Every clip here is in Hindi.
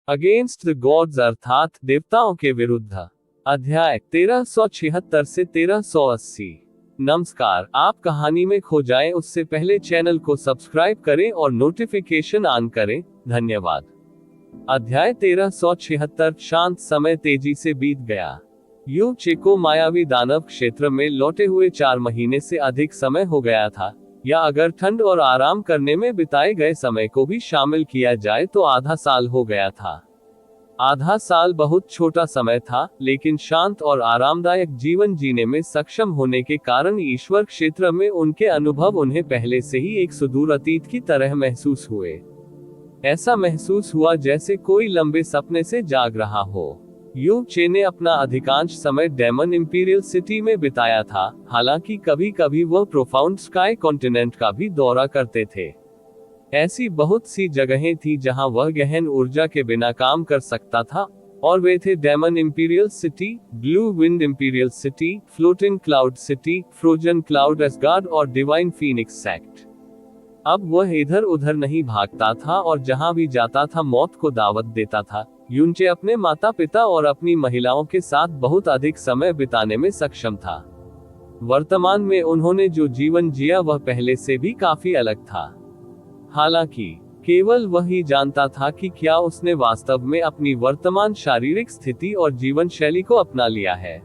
अगेंस्ट द गॉड्स अर्थात देवताओं के विरुद्ध। अध्याय 1376 से 1380। नमस्कार, आप कहानी में खो जाएं उससे पहले चैनल को सब्सक्राइब करें और नोटिफिकेशन ऑन करें। धन्यवाद। अध्याय 1376। शांत समय तेजी से बीत गया। यू चेको मायावी दानव क्षेत्र में लौटे हुए 4 महीने से अधिक समय हो गया था, या अगर ठंड और आराम करने में बिताए गए समय को भी शामिल किया जाए तो आधा साल हो गया था। आधा साल बहुत छोटा समय था, लेकिन शांत और आरामदायक जीवन जीने में सक्षम होने के कारण ईश्वर क्षेत्र में उनके अनुभव उन्हें पहले से ही एक सुदूर अतीत की तरह महसूस हुए। ऐसा महसूस हुआ जैसे कोई लंबे सपने से जाग रहा हो। यू चे ने अपना अधिकांश समय डेमन इंपीरियल सिटी में बिताया था, हालांकि कभी कभी वह प्रोफाउंड स्काई कॉन्टिनेंट का भी दौरा करते थे। ऐसी बहुत सी जगहें थी जहां वह गहन ऊर्जा के बिना काम कर सकता था, और वे थे demon imperial city, blue wind imperial city, floating cloud city, frozen cloud Asgard और डिवाइन फीनिक्स सेक्ट। अब वह इधर उधर नहीं भागता था और जहां भी जाता था मौत को दावत देता था। यूनचे अपने माता पिता और अपनी महिलाओं के साथ बहुत अधिक समय बिताने में सक्षम था। वर्तमान में उन्होंने जो जीवन जिया वह पहले से भी काफी अलग था। हालांकि केवल वही जानता था कि क्या उसने वास्तव में अपनी वर्तमान शारीरिक स्थिति और जीवन शैली को अपना लिया है।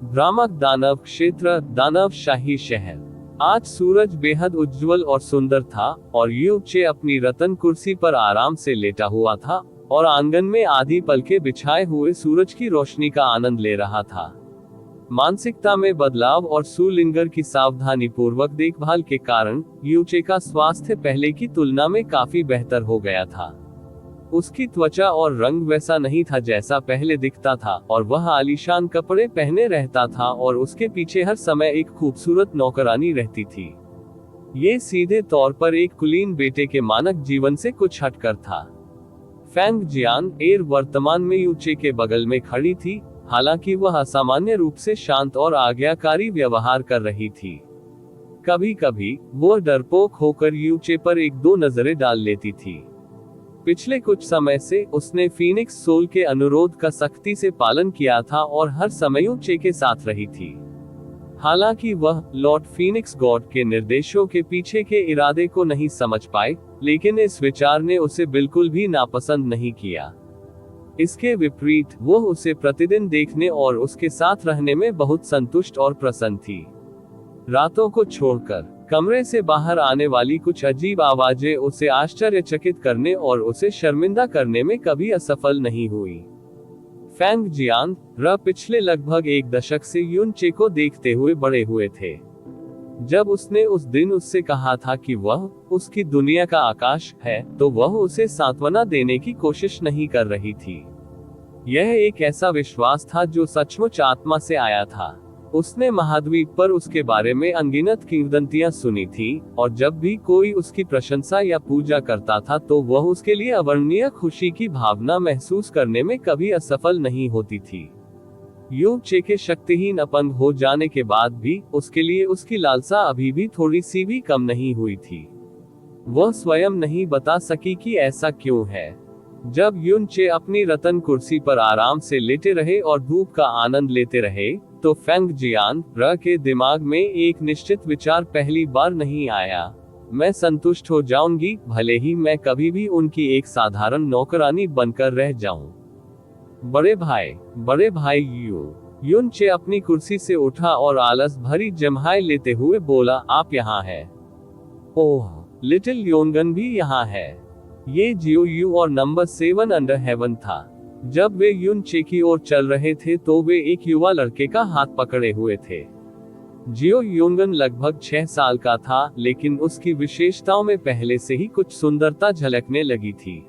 भ्रामक दानव क्षेत्र, दानव शाही शहर। आज सूरज बेहद उज्जवल और सुंदर था, और यू चे अपनी रतन कुर्सी पर आराम से लेटा हुआ था और आंगन में आधी पलके बिछाए हुए सूरज की रोशनी का आनंद ले रहा था। मानसिकता में बदलाव और सुलिंगर की सावधानीपूर्वक देखभाल के कारण यूचे का स्वास्थ्य पहले की तुलना में काफी बेहतर हो गया था। उसकी त्वचा और रंग वैसा नहीं था जैसा पहले दिखता था, और वह आलीशान कपड़े पहने रहता था और उसके पीछे हर समय एक खूबसूरत नौकरानी रहती थी। ये सीधे तौर पर एक कुलीन बेटे के मानक जीवन से कुछ हटकर था। फेंग जियान एर वर्तमान में यूचे के बगल में खड़ी थी, हालांकि वह असामान्य रूप से शांत और आज्ञाकारी व्यवहार कर रही थी। कभी कभी वह डरपोक होकर यूचे पर एक दो नजरें डाल लेती थी। पिछले कुछ समय से उसने फीनिक्स सोल के अनुरोध का सख्ती से पालन किया था और हर समय यूचे के साथ रही थी। हालांकि वह लॉर्ड फीनिक्स गॉड के निर्देशों के पीछे के इरादे को नहीं समझ पाए, लेकिन इस विचार ने उसे बिल्कुल भी नापसंद नहीं किया। इसके विपरीत वह उसे प्रतिदिन देखने और उसके साथ रहने में बहुत संतुष्ट और प्रसन्न थी। रातों को छोड़कर कमरे से बाहर आने वाली कुछ अजीब आवाजें उसे आश्चर्यचकित करने और उसे शर्मिंदा करने में कभी असफल नहीं हुई। फेंग जियान पिछले लगभग 1 दशक से यून चे को देखते हुए बड़े हुए थे। जब उसने उस दिन उससे कहा था कि वह उसकी दुनिया का आकाश है, तो वह उसे सांत्वना देने की कोशिश नहीं कर रही थी। यह एक ऐसा विश्वास था जो सचमुच आत्मा से आया था। उसने महाद्वीप पर उसके बारे में अनगिनत किंवदंतियां सुनी थी, और जब भी कोई उसकी प्रशंसा या पूजा करता था तो वह उसके लिए अवर्णनीय खुशी की भावना महसूस करने में कभी असफल नहीं होती थी। यू चे के शक्तिहीन अपंग हो जाने के बाद भी उसके लिए उसकी लालसा अभी भी थोड़ी सी भी कम नहीं हुई थी। वह स्वयं नहीं बता सकी कि ऐसा क्यों है। जब यून चे अपनी रतन कुर्सी पर आराम से लेटे रहे और धूप का आनंद लेते रहे, तो फेंग जियान के दिमाग में एक निश्चित विचार पहली बार नहीं आया। मैं संतुष्ट हो जाऊंगी, भले ही मैं कभी भी उनकी एक साधारण नौकरानी बनकर रह जाऊं। बड़े भाई यून चे अपनी कुर्सी से उठा और आलस भरी जम्हाई लेते हुए बोला, आप यहाँ हैं? ओह, लिटिल योनगन भी यहाँ है। ये जियो यू और नंबर 7 अंडर हेवन था। जब वे यून चे की ओर चल रहे थे तो वे एक युवा लड़के का हाथ पकड़े हुए थे। जियो योनगन लगभग 6 साल का था, लेकिन उसकी विशेषताओं में पहले से ही कुछ सुंदरता झलकने लगी थी।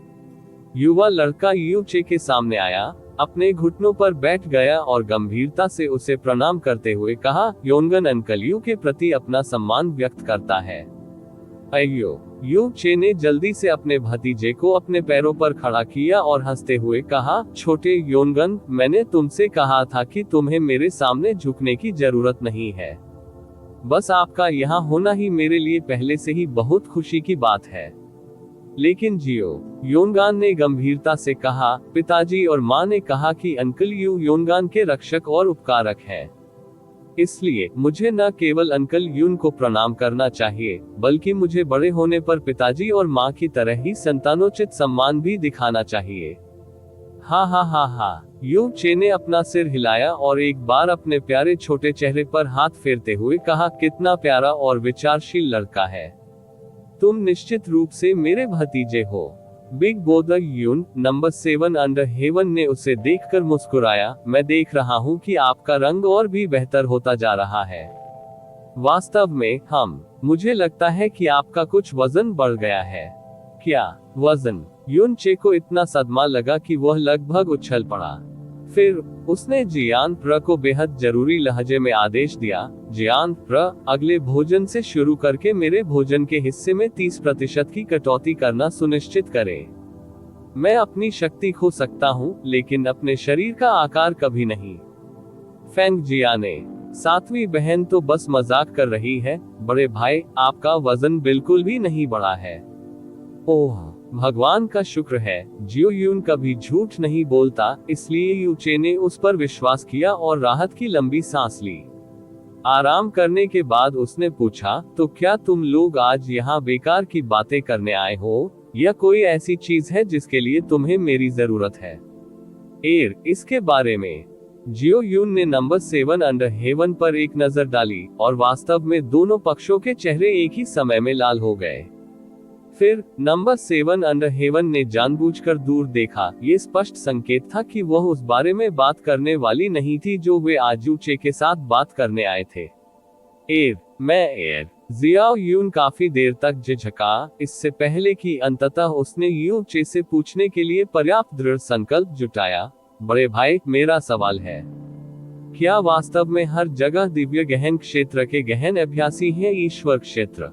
युवा लड़का यू चे के सामने आया, अपने घुटनों पर बैठ गया और गंभीरता से उसे प्रणाम करते हुए कहा, योनगन अंकल यू के प्रति अपना सम्मान व्यक्त करता है। अय्यो। यू चे ने जल्दी से अपने भतीजे को अपने पैरों पर खड़ा किया और हंसते हुए कहा, छोटे योनगन, मैंने तुमसे कहा था कि तुम्हें मेरे सामने झुकने की जरूरत नहीं है। बस आपका यहाँ होना ही मेरे लिए पहले से ही बहुत खुशी की बात है। लेकिन जियो योनगान ने गंभीरता से कहा, पिताजी और माँ ने कहा कि अंकल यू योनगान के रक्षक और उपकारक हैं। इसलिए मुझे न केवल अंकल यून को प्रणाम करना चाहिए, बल्कि मुझे बड़े होने पर पिताजी और माँ की तरह ही संतानोचित सम्मान भी दिखाना चाहिए। हा हा हा हा। यू चे ने अपना सिर हिलाया और एक बार अपने प्यारे छोटे चेहरे पर हाथ फेरते हुए कहा, कितना प्यारा और विचारशील लड़का है। तुम निश्चित रूप से मेरे भतीजे हो। Big brother Yun number 7 under heaven ने उसे देखकर मुस्कुराया, मैं देख रहा हूँ कि आपका रंग और भी बेहतर होता जा रहा है। वास्तव में मुझे लगता है कि आपका कुछ वजन बढ़ गया है। क्या वजन? यून चे को इतना सदमा लगा कि वह लगभग उछल पड़ा। फिर उसने जियान प्र को बेहद जरूरी लहजे में आदेश दिया, जियान प्र, अगले भोजन से शुरू करके मेरे भोजन के हिस्से में 30% की कटौती करना सुनिश्चित करें। मैं अपनी शक्ति खो सकता हूँ, लेकिन अपने शरीर का आकार कभी नहीं। फेंग जियाने, 7वीं बहन तो बस मजाक कर रही है, बड़े भाई आपका वजन बिल्कुल भी नहीं बढ़ा है। ओह भगवान का शुक्र है, जियो यून कभी झूठ नहीं बोलता, इसलिए यू चे ने उस पर विश्वास किया और राहत की लंबी सांस ली। आराम करने के बाद उसने पूछा, तो क्या तुम लोग आज यहाँ बेकार की बातें करने आए हो, या कोई ऐसी चीज है जिसके लिए तुम्हें मेरी जरूरत है? इसके बारे में। जियो यून ने नंबर 7 अंडर हेवन पर एक नजर डाली, और वास्तव में दोनों पक्षों के चेहरे एक ही समय में लाल हो गए। फिर नंबर 7 अंडर हेवन ने जानबूझकर दूर देखा, ये स्पष्ट संकेत था कि वह उस बारे में बात करने वाली नहीं थी जो वे आज यू चे के साथ बात करने आए थे। जियाओ यून काफी देर तक झिझका, इससे पहले कि अंततः उसने यू चे से पूछने के लिए पर्याप्त दृढ़ संकल्प जुटाया, बड़े भाई मेरा सवाल है, क्या वास्तव में हर जगह दिव्य गहन क्षेत्र के गहन अभ्यासी हैं ईश्वर क्षेत्र?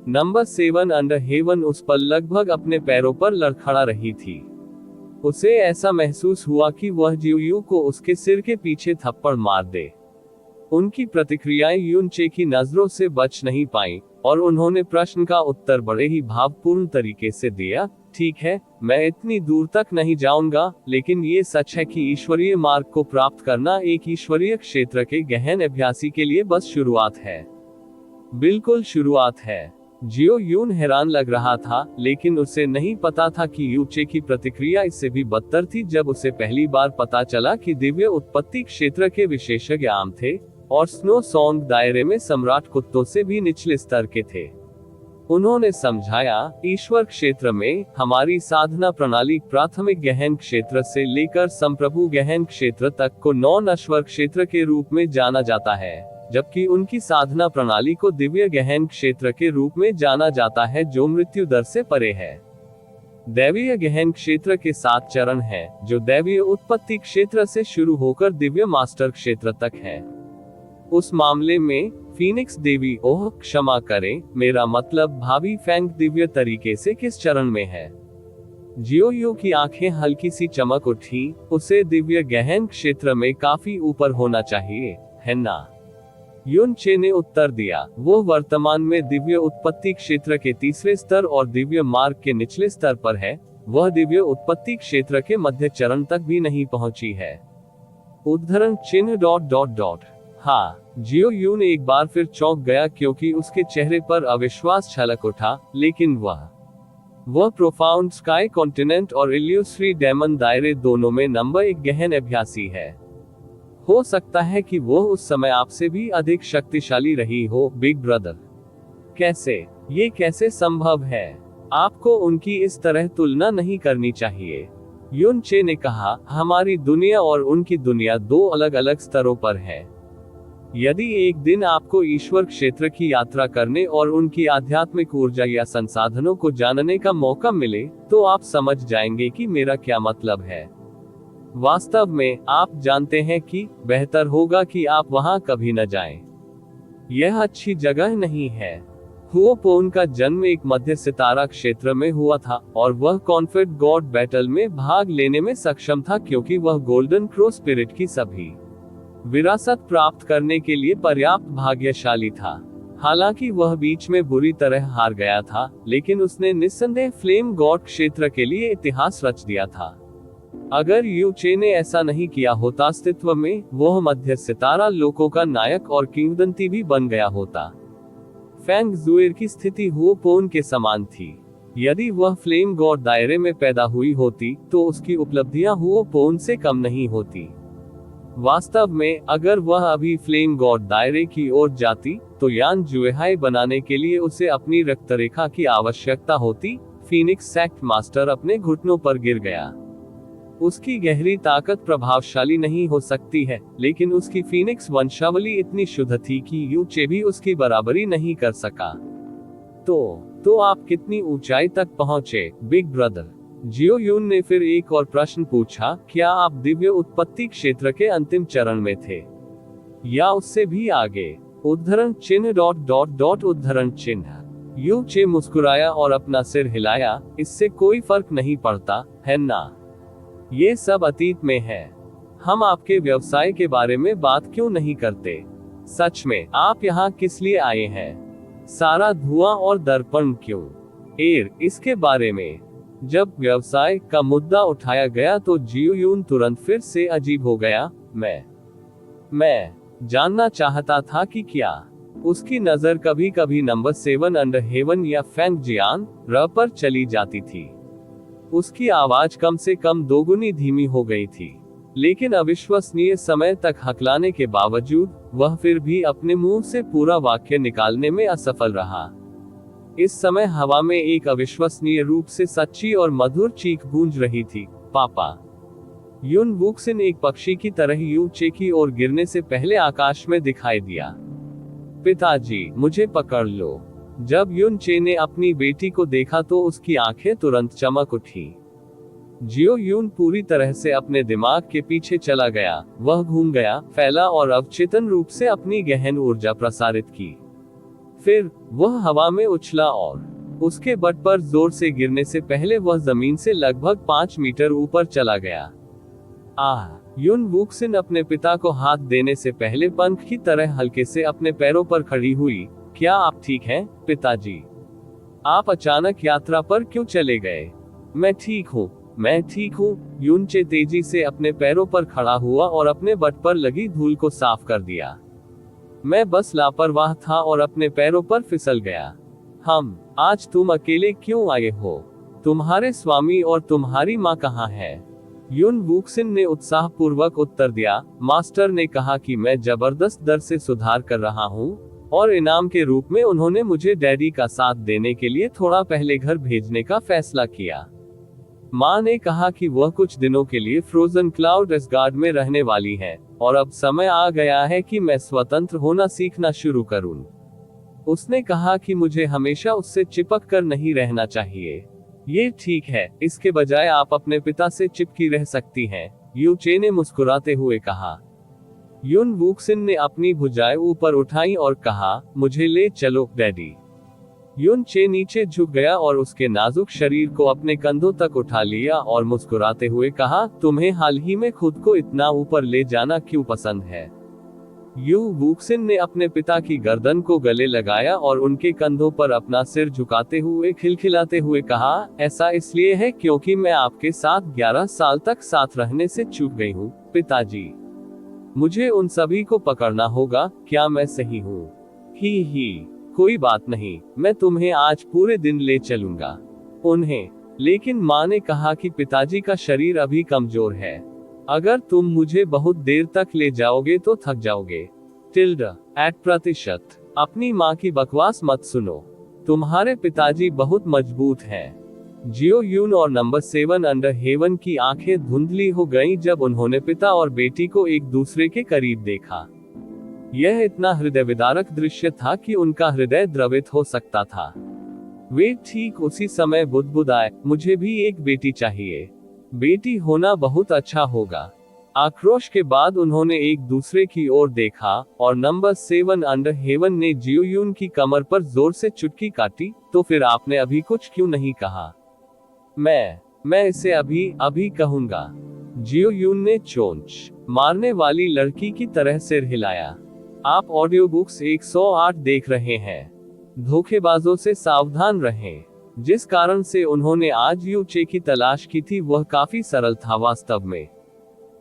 नंबर 7 अंडर हेवन उस पर लगभग अपने पैरों पर लड़खड़ा रही थी। उसे ऐसा महसूस हुआ कि वह जियो को उसके सिर के पीछे थप्पड़ मार दे। उनकी प्रतिक्रियाएं यून चे की नजरों से बच नहीं पाईं, और उन्होंने प्रश्न का उत्तर बड़े ही भावपूर्ण तरीके से दिया, ठीक है, मैं इतनी दूर तक नहीं जाऊंगा, लेकिन ये सच है कि ईश्वरीय मार्ग को प्राप्त करना एक ईश्वरीय क्षेत्र के गहन अभ्यासी के लिए बस शुरुआत है। बिल्कुल शुरुआत है। जियो यून हैरान लग रहा था, लेकिन उसे नहीं पता था कि यू चे की प्रतिक्रिया इससे भी बदतर थी जब उसे पहली बार पता चला कि दिव्य उत्पत्ति क्षेत्र के विशेषज्ञ आम थे, और स्नो सॉन्ग दायरे में सम्राट कुत्तों से भी निचले स्तर के थे। उन्होंने समझाया, ईश्वर क्षेत्र में हमारी साधना प्रणाली प्राथमिक गहन क्षेत्र से लेकर संप्रभु गहन क्षेत्र तक को नॉन-ईश्वर क्षेत्र के रूप में जाना जाता है, जबकि उनकी साधना प्रणाली को दिव्य गहन क्षेत्र के रूप में जाना जाता है जो मृत्यु दर से परे है। दैवीय गहन क्षेत्र के 7 चरण हैं, जो दैवीय उत्पत्ति क्षेत्र से शुरू होकर दिव्य मास्टर क्षेत्र तक है। उस मामले में फीनिक्स देवी, क्षमा करें, मेरा मतलब भाभी फेंग दिव्य तरीके से किस चरण में है? जियो यू की आंखें हल्की सी चमक उठी, उसे दिव्य गहन क्षेत्र में काफी ऊपर होना चाहिए, है ना? यून चे ने उत्तर दिया, वो वर्तमान में दिव्य उत्पत्ति क्षेत्र के 3रे स्तर और दिव्य मार्ग के निचले स्तर पर है, वह दिव्य उत्पत्ति क्षेत्र के मध्य चरण तक भी नहीं पहुंची है। उद्धरण चिन्ह ... हाँ, जियो यून एक बार फिर चौंक गया क्योंकि उसके चेहरे पर अविश्वास छलक उठा, लेकिन वह प्रोफाउंड स्काई कॉन्टिनेंट और इल्यूसरी डेमन दायरे दोनों में नंबर 1 गहन अभ्यासी है। हो सकता है कि वो उस समय आपसे भी अधिक शक्तिशाली रही हो, बिग ब्रदर। कैसे? ये कैसे संभव है? आपको उनकी इस तरह तुलना नहीं करनी चाहिए। यून चे ने कहा, हमारी दुनिया और उनकी दुनिया 2 अलग अलग स्तरों पर है। यदि एक दिन आपको ईश्वर क्षेत्र की यात्रा करने और उनकी आध्यात्मिक ऊर्जा या संसाधनों को जानने का मौका मिले, तो आप समझ जाएंगे कि मेरा क्या मतलब है। वास्तव में, आप जानते हैं कि बेहतर होगा कि आप वहां कभी न जाएं। यह अच्छी जगह नहीं है। हुओपोन का जन्म एक मध्य सितारा क्षेत्र में हुआ था, और वह कॉन्फेड गॉड बैटल में भाग लेने में सक्षम था क्योंकि वह गोल्डन क्रो स्पिरिट की सभी विरासत प्राप्त करने के लिए पर्याप्त भाग्यशाली था। हालांकि वह बीच में बुरी तरह हार गया था, लेकिन उसने निस्संदेह फ्लेम गॉड क्षेत्र के लिए इतिहास रच दिया था। अगर यू चे ने ऐसा नहीं किया होता, अस्तित्व में वह मध्य सितारा लोकों का नायक और किंवदंती भी बन गया होता। फेंग जुएर की स्थिति हुओ पोन के समान थी। यदि वह फ्लेम गॉड दायरे में पैदा हुई होती तो उसकी उपलब्धियां हुओ पोन से कम नहीं होती। वास्तव में अगर वह अभी फ्लेम गॉड दायरे की ओर जाती तो यान जुएहाई बनाने के लिए उसे अपनी रक्तरेखा की आवश्यकता होती। फीनिक्स सेक्ट मास्टर अपने घुटनों पर गिर गया। उसकी गहरी ताकत प्रभावशाली नहीं हो सकती है, लेकिन उसकी फीनिक्स वंशावली इतनी शुद्ध थी कि यू चे भी उसकी बराबरी नहीं कर सका। तो आप कितनी ऊंचाई तक पहुंचे, बिग ब्रदर? जियो यून ने फिर एक और प्रश्न पूछा। क्या आप दिव्य उत्पत्ति क्षेत्र के अंतिम चरण में थे, या उससे भी आगे? उद्धरण चिन्ह उद्धरण चिन्ह। यू चे मुस्कुराया और अपना सिर हिलाया। इससे कोई फर्क नहीं पड़ता, है ना? ये सब अतीत में है। हम आपके व्यवसाय के बारे में बात क्यों नहीं करते? सच में आप यहाँ किस लिए आए हैं? सारा धुआं और दर्पण क्यों? इसके बारे में। जब व्यवसाय का मुद्दा उठाया गया तो जियो यून तुरंत फिर से अजीब हो गया। मैं जानना चाहता था कि क्या। उसकी नजर कभी कभी नंबर 7 अंडर हेवन या फेंग जियान र पर चली जाती थी। उसकी आवाज कम से कम दोगुनी धीमी हो गई थी, लेकिन अविश्वसनीय समय तक हकलाने के बावजूद वह फिर भी अपने मुंह से पूरा वाक्य निकालने में असफल रहा। इस समय हवा में एक अविश्वसनीय रूप से सच्ची और मधुर चीख गूंज रही थी, पापा। युन वुक्सिन एक पक्षी की तरह यू चे की ओर गिरने से पहले आकाश में दिखाई दिया। पिताजी, मुझे पकड़ लो। जब युन चे ने अपनी बेटी को देखा तो उसकी आंखें तुरंत चमक उठी। जियो यून पूरी तरह से अपने दिमाग के पीछे चला गया। वह घूम गया, फैला और अवचेतन रूप से अपनी गहन ऊर्जा प्रसारित की। फिर वह हवा में उछला और उसके बट पर जोर से गिरने से पहले वह जमीन से लगभग 5 मीटर ऊपर चला गया। युन वुक्सिन अपने पिता को हाथ देने से पहले पंख की तरह हल्के से अपने पैरों पर खड़ी हुई। क्या आप ठीक हैं, पिताजी? आप अचानक यात्रा पर क्यों चले गए? मैं ठीक हूँ। युन चे तेजी से अपने पैरों पर खड़ा हुआ और अपने बट पर लगी धूल को साफ कर दिया। मैं बस लापरवाह था और अपने पैरों पर फिसल गया। आज तुम अकेले क्यों आए हो? तुम्हारे स्वामी और तुम्हारी माँ कहाँ है? युन वुक्सिन ने उत्साहपूर्वक उत्तर दिया। मास्टर ने कहा कि मैं जबरदस्त दर से सुधार कर रहा हूँ, और इनाम के रूप में उन्होंने मुझे डैडी का साथ देने के लिए थोड़ा पहले घर भेजने का फैसला किया। माँ ने कहा कि वह कुछ दिनों के लिए फ्रोजन क्लाउड एसगार्ड में रहने वाली है, और अब समय आ गया है कि मैं स्वतंत्र होना सीखना शुरू करूं। उसने कहा कि मुझे हमेशा उससे चिपक कर नहीं रहना चाहिए। ये ठीक है, इसके बजाय आप अपने पिता से चिपकी रह सकती हैं, यू चे ने मुस्कुराते हुए कहा। युन वुक्सिन ने अपनी भुजाएं ऊपर उठाई और कहा, मुझे ले चलो डैडी। युन चे नीचे झुक गया और उसके नाजुक शरीर को अपने कंधों तक उठा लिया और मुस्कुराते हुए कहा, तुम्हें हाल ही में खुद को इतना ऊपर ले जाना क्यों पसंद है? यू वुक्सिन ने अपने पिता की गर्दन को गले लगाया और उनके कंधों पर अपना सिर झुकाते हुए खिलखिलाते हुए कहा, ऐसा इसलिए है क्योंकि मैं आपके साथ 11 साल तक साथ रहने से चूक गई हूँ, पिताजी। मुझे उन सभी को पकड़ना होगा। क्या मैं सही हूँ? ही कोई बात नहीं, मैं तुम्हें आज पूरे दिन ले चलूंगा उन्हें। लेकिन माँ ने कहा कि पिताजी का शरीर अभी कमजोर है। अगर तुम मुझे बहुत देर तक ले जाओगे तो थक जाओगे। %। अपनी माँ की बकवास मत सुनो। तुम्हारे पिताजी बहुत मजबूत हैं। जियो यून और नंबर 7 अंडर हेवन की आंखें धुंधली हो गईं जब उन्होंने पिता और बेटी को एक दूसरे के करीब देखा। यह इतना हृदय विदारक दृश्य था कि उनका हृदय द्रवित हो सकता था। वे ठीक उसी समय बुदबुदाए, मुझे भी एक बेटी चाहिए। बेटी होना बहुत अच्छा होगा। आक्रोश के बाद उन्होंने एक दूसरे की ओर देखा और नंबर 7 अंडर हेवन ने जियो यून की कमर पर जोर से चुटकी काटी। तो फिर आपने अभी कुछ क्यों नहीं कहा? मैं इसे अभी कहूंगा। जियो यून ने चोंच मारने वाली लड़की की तरह सिर हिलाया। आप ऑडियो बुक्स 108 देख रहे हैं। धोखेबाजों से सावधान रहें। जिस कारण से उन्होंने आज यूचे की तलाश की थी वह काफी सरल था। वास्तव में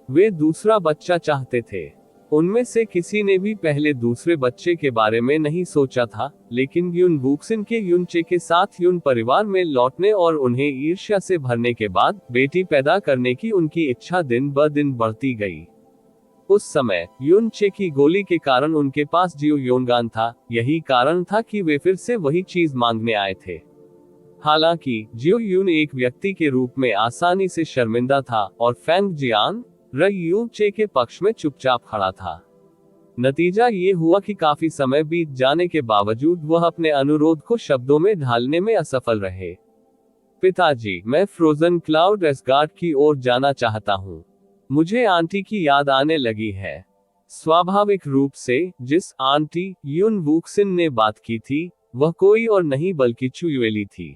वे दूसरा बच्चा चाहते थे। उनमें से किसी ने भी पहले दूसरे बच्चे के बारे में नहीं सोचा था, लेकिन युन वुक्सिन के युनचे के साथ युन परिवार में लौटने और उन्हें ईर्ष्या से भरने के बाद बेटी पैदा करने की उनकी इच्छा दिन ब दिन बढ़ती गई। उस समय युनचे की गोली के कारण उनके पास जियो योनगान था। यही कारण था कि वे फिर से वही चीज मांगने आए थे। हालांकि जियो यून एक व्यक्ति के रूप में आसानी से शर्मिंदा था और फैंग जियान यूचे के पक्ष में चुपचाप खड़ा था। नतीजा ये हुआ कि काफी समय बीत जाने के बावजूद वह अपने अनुरोध को शब्दों में ढालने में असफल रहे। पिताजी, मैं फ्रोजन क्लाउड एसगार्ड की ओर जाना चाहता हूँ। मुझे आंटी की याद आने लगी है। स्वाभाविक रूप से जिस आंटी युन वुक्सिन ने बात की थी वह कोई और नहीं बल्कि चुयुएली थी।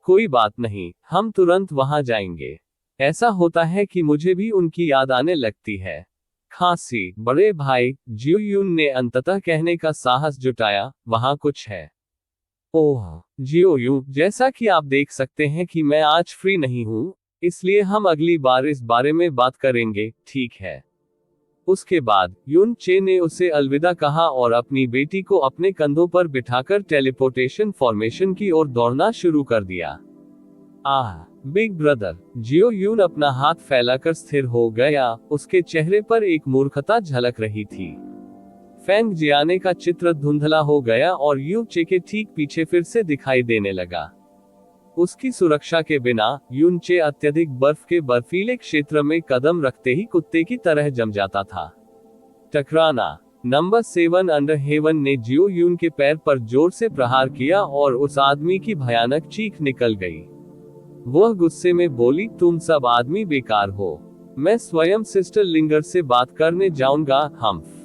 कोई बात नहीं, हम तुरंत वहां जाएंगे। ऐसा होता है कि मुझे भी उनकी याद आने लगती है। खांसी। बड़े भाई जियो यून ने अंततः कहने का साहस जुटाया, वहां कुछ है। ओह जियो यून, जैसा कि आप देख सकते हैं कि मैं आज फ्री नहीं हूं, इसलिए हम अगली बार इस बारे में बात करेंगे, ठीक है। उसके बाद युन चे ने उसे अलविदा कहा और अपनी बेटी को अपने कंधों पर बिठाकर टेलीपोर्टेशन फॉर्मेशन की ओर दौड़ना शुरू कर दिया। Big brother. जियो यून अपना हाथ फैलाकर स्थिर हो गया। उसके चेहरे पर एक मूर्खता झलक रही थी। फैंग जियाने का चित्र धुंधला हो गया और यू चे के ठीक पीछे फिर से दिखाई देने लगा। उसकी सुरक्षा के बिना युन चे अत्यधिक बर्फ के बर्फीले क्षेत्र में कदम रखते ही कुत्ते की तरह जम जाता था। टकराना। नंबर 7 अंडर हेवन ने जियो यून के पैर पर जोर से प्रहार किया और उस आदमी की भयानक चीख निकल गई। वह गुस्से में बोली, तुम सब आदमी बेकार हो। मैं स्वयं सिस्टर लिंगर से बात करने जाऊंगा। हम्फ।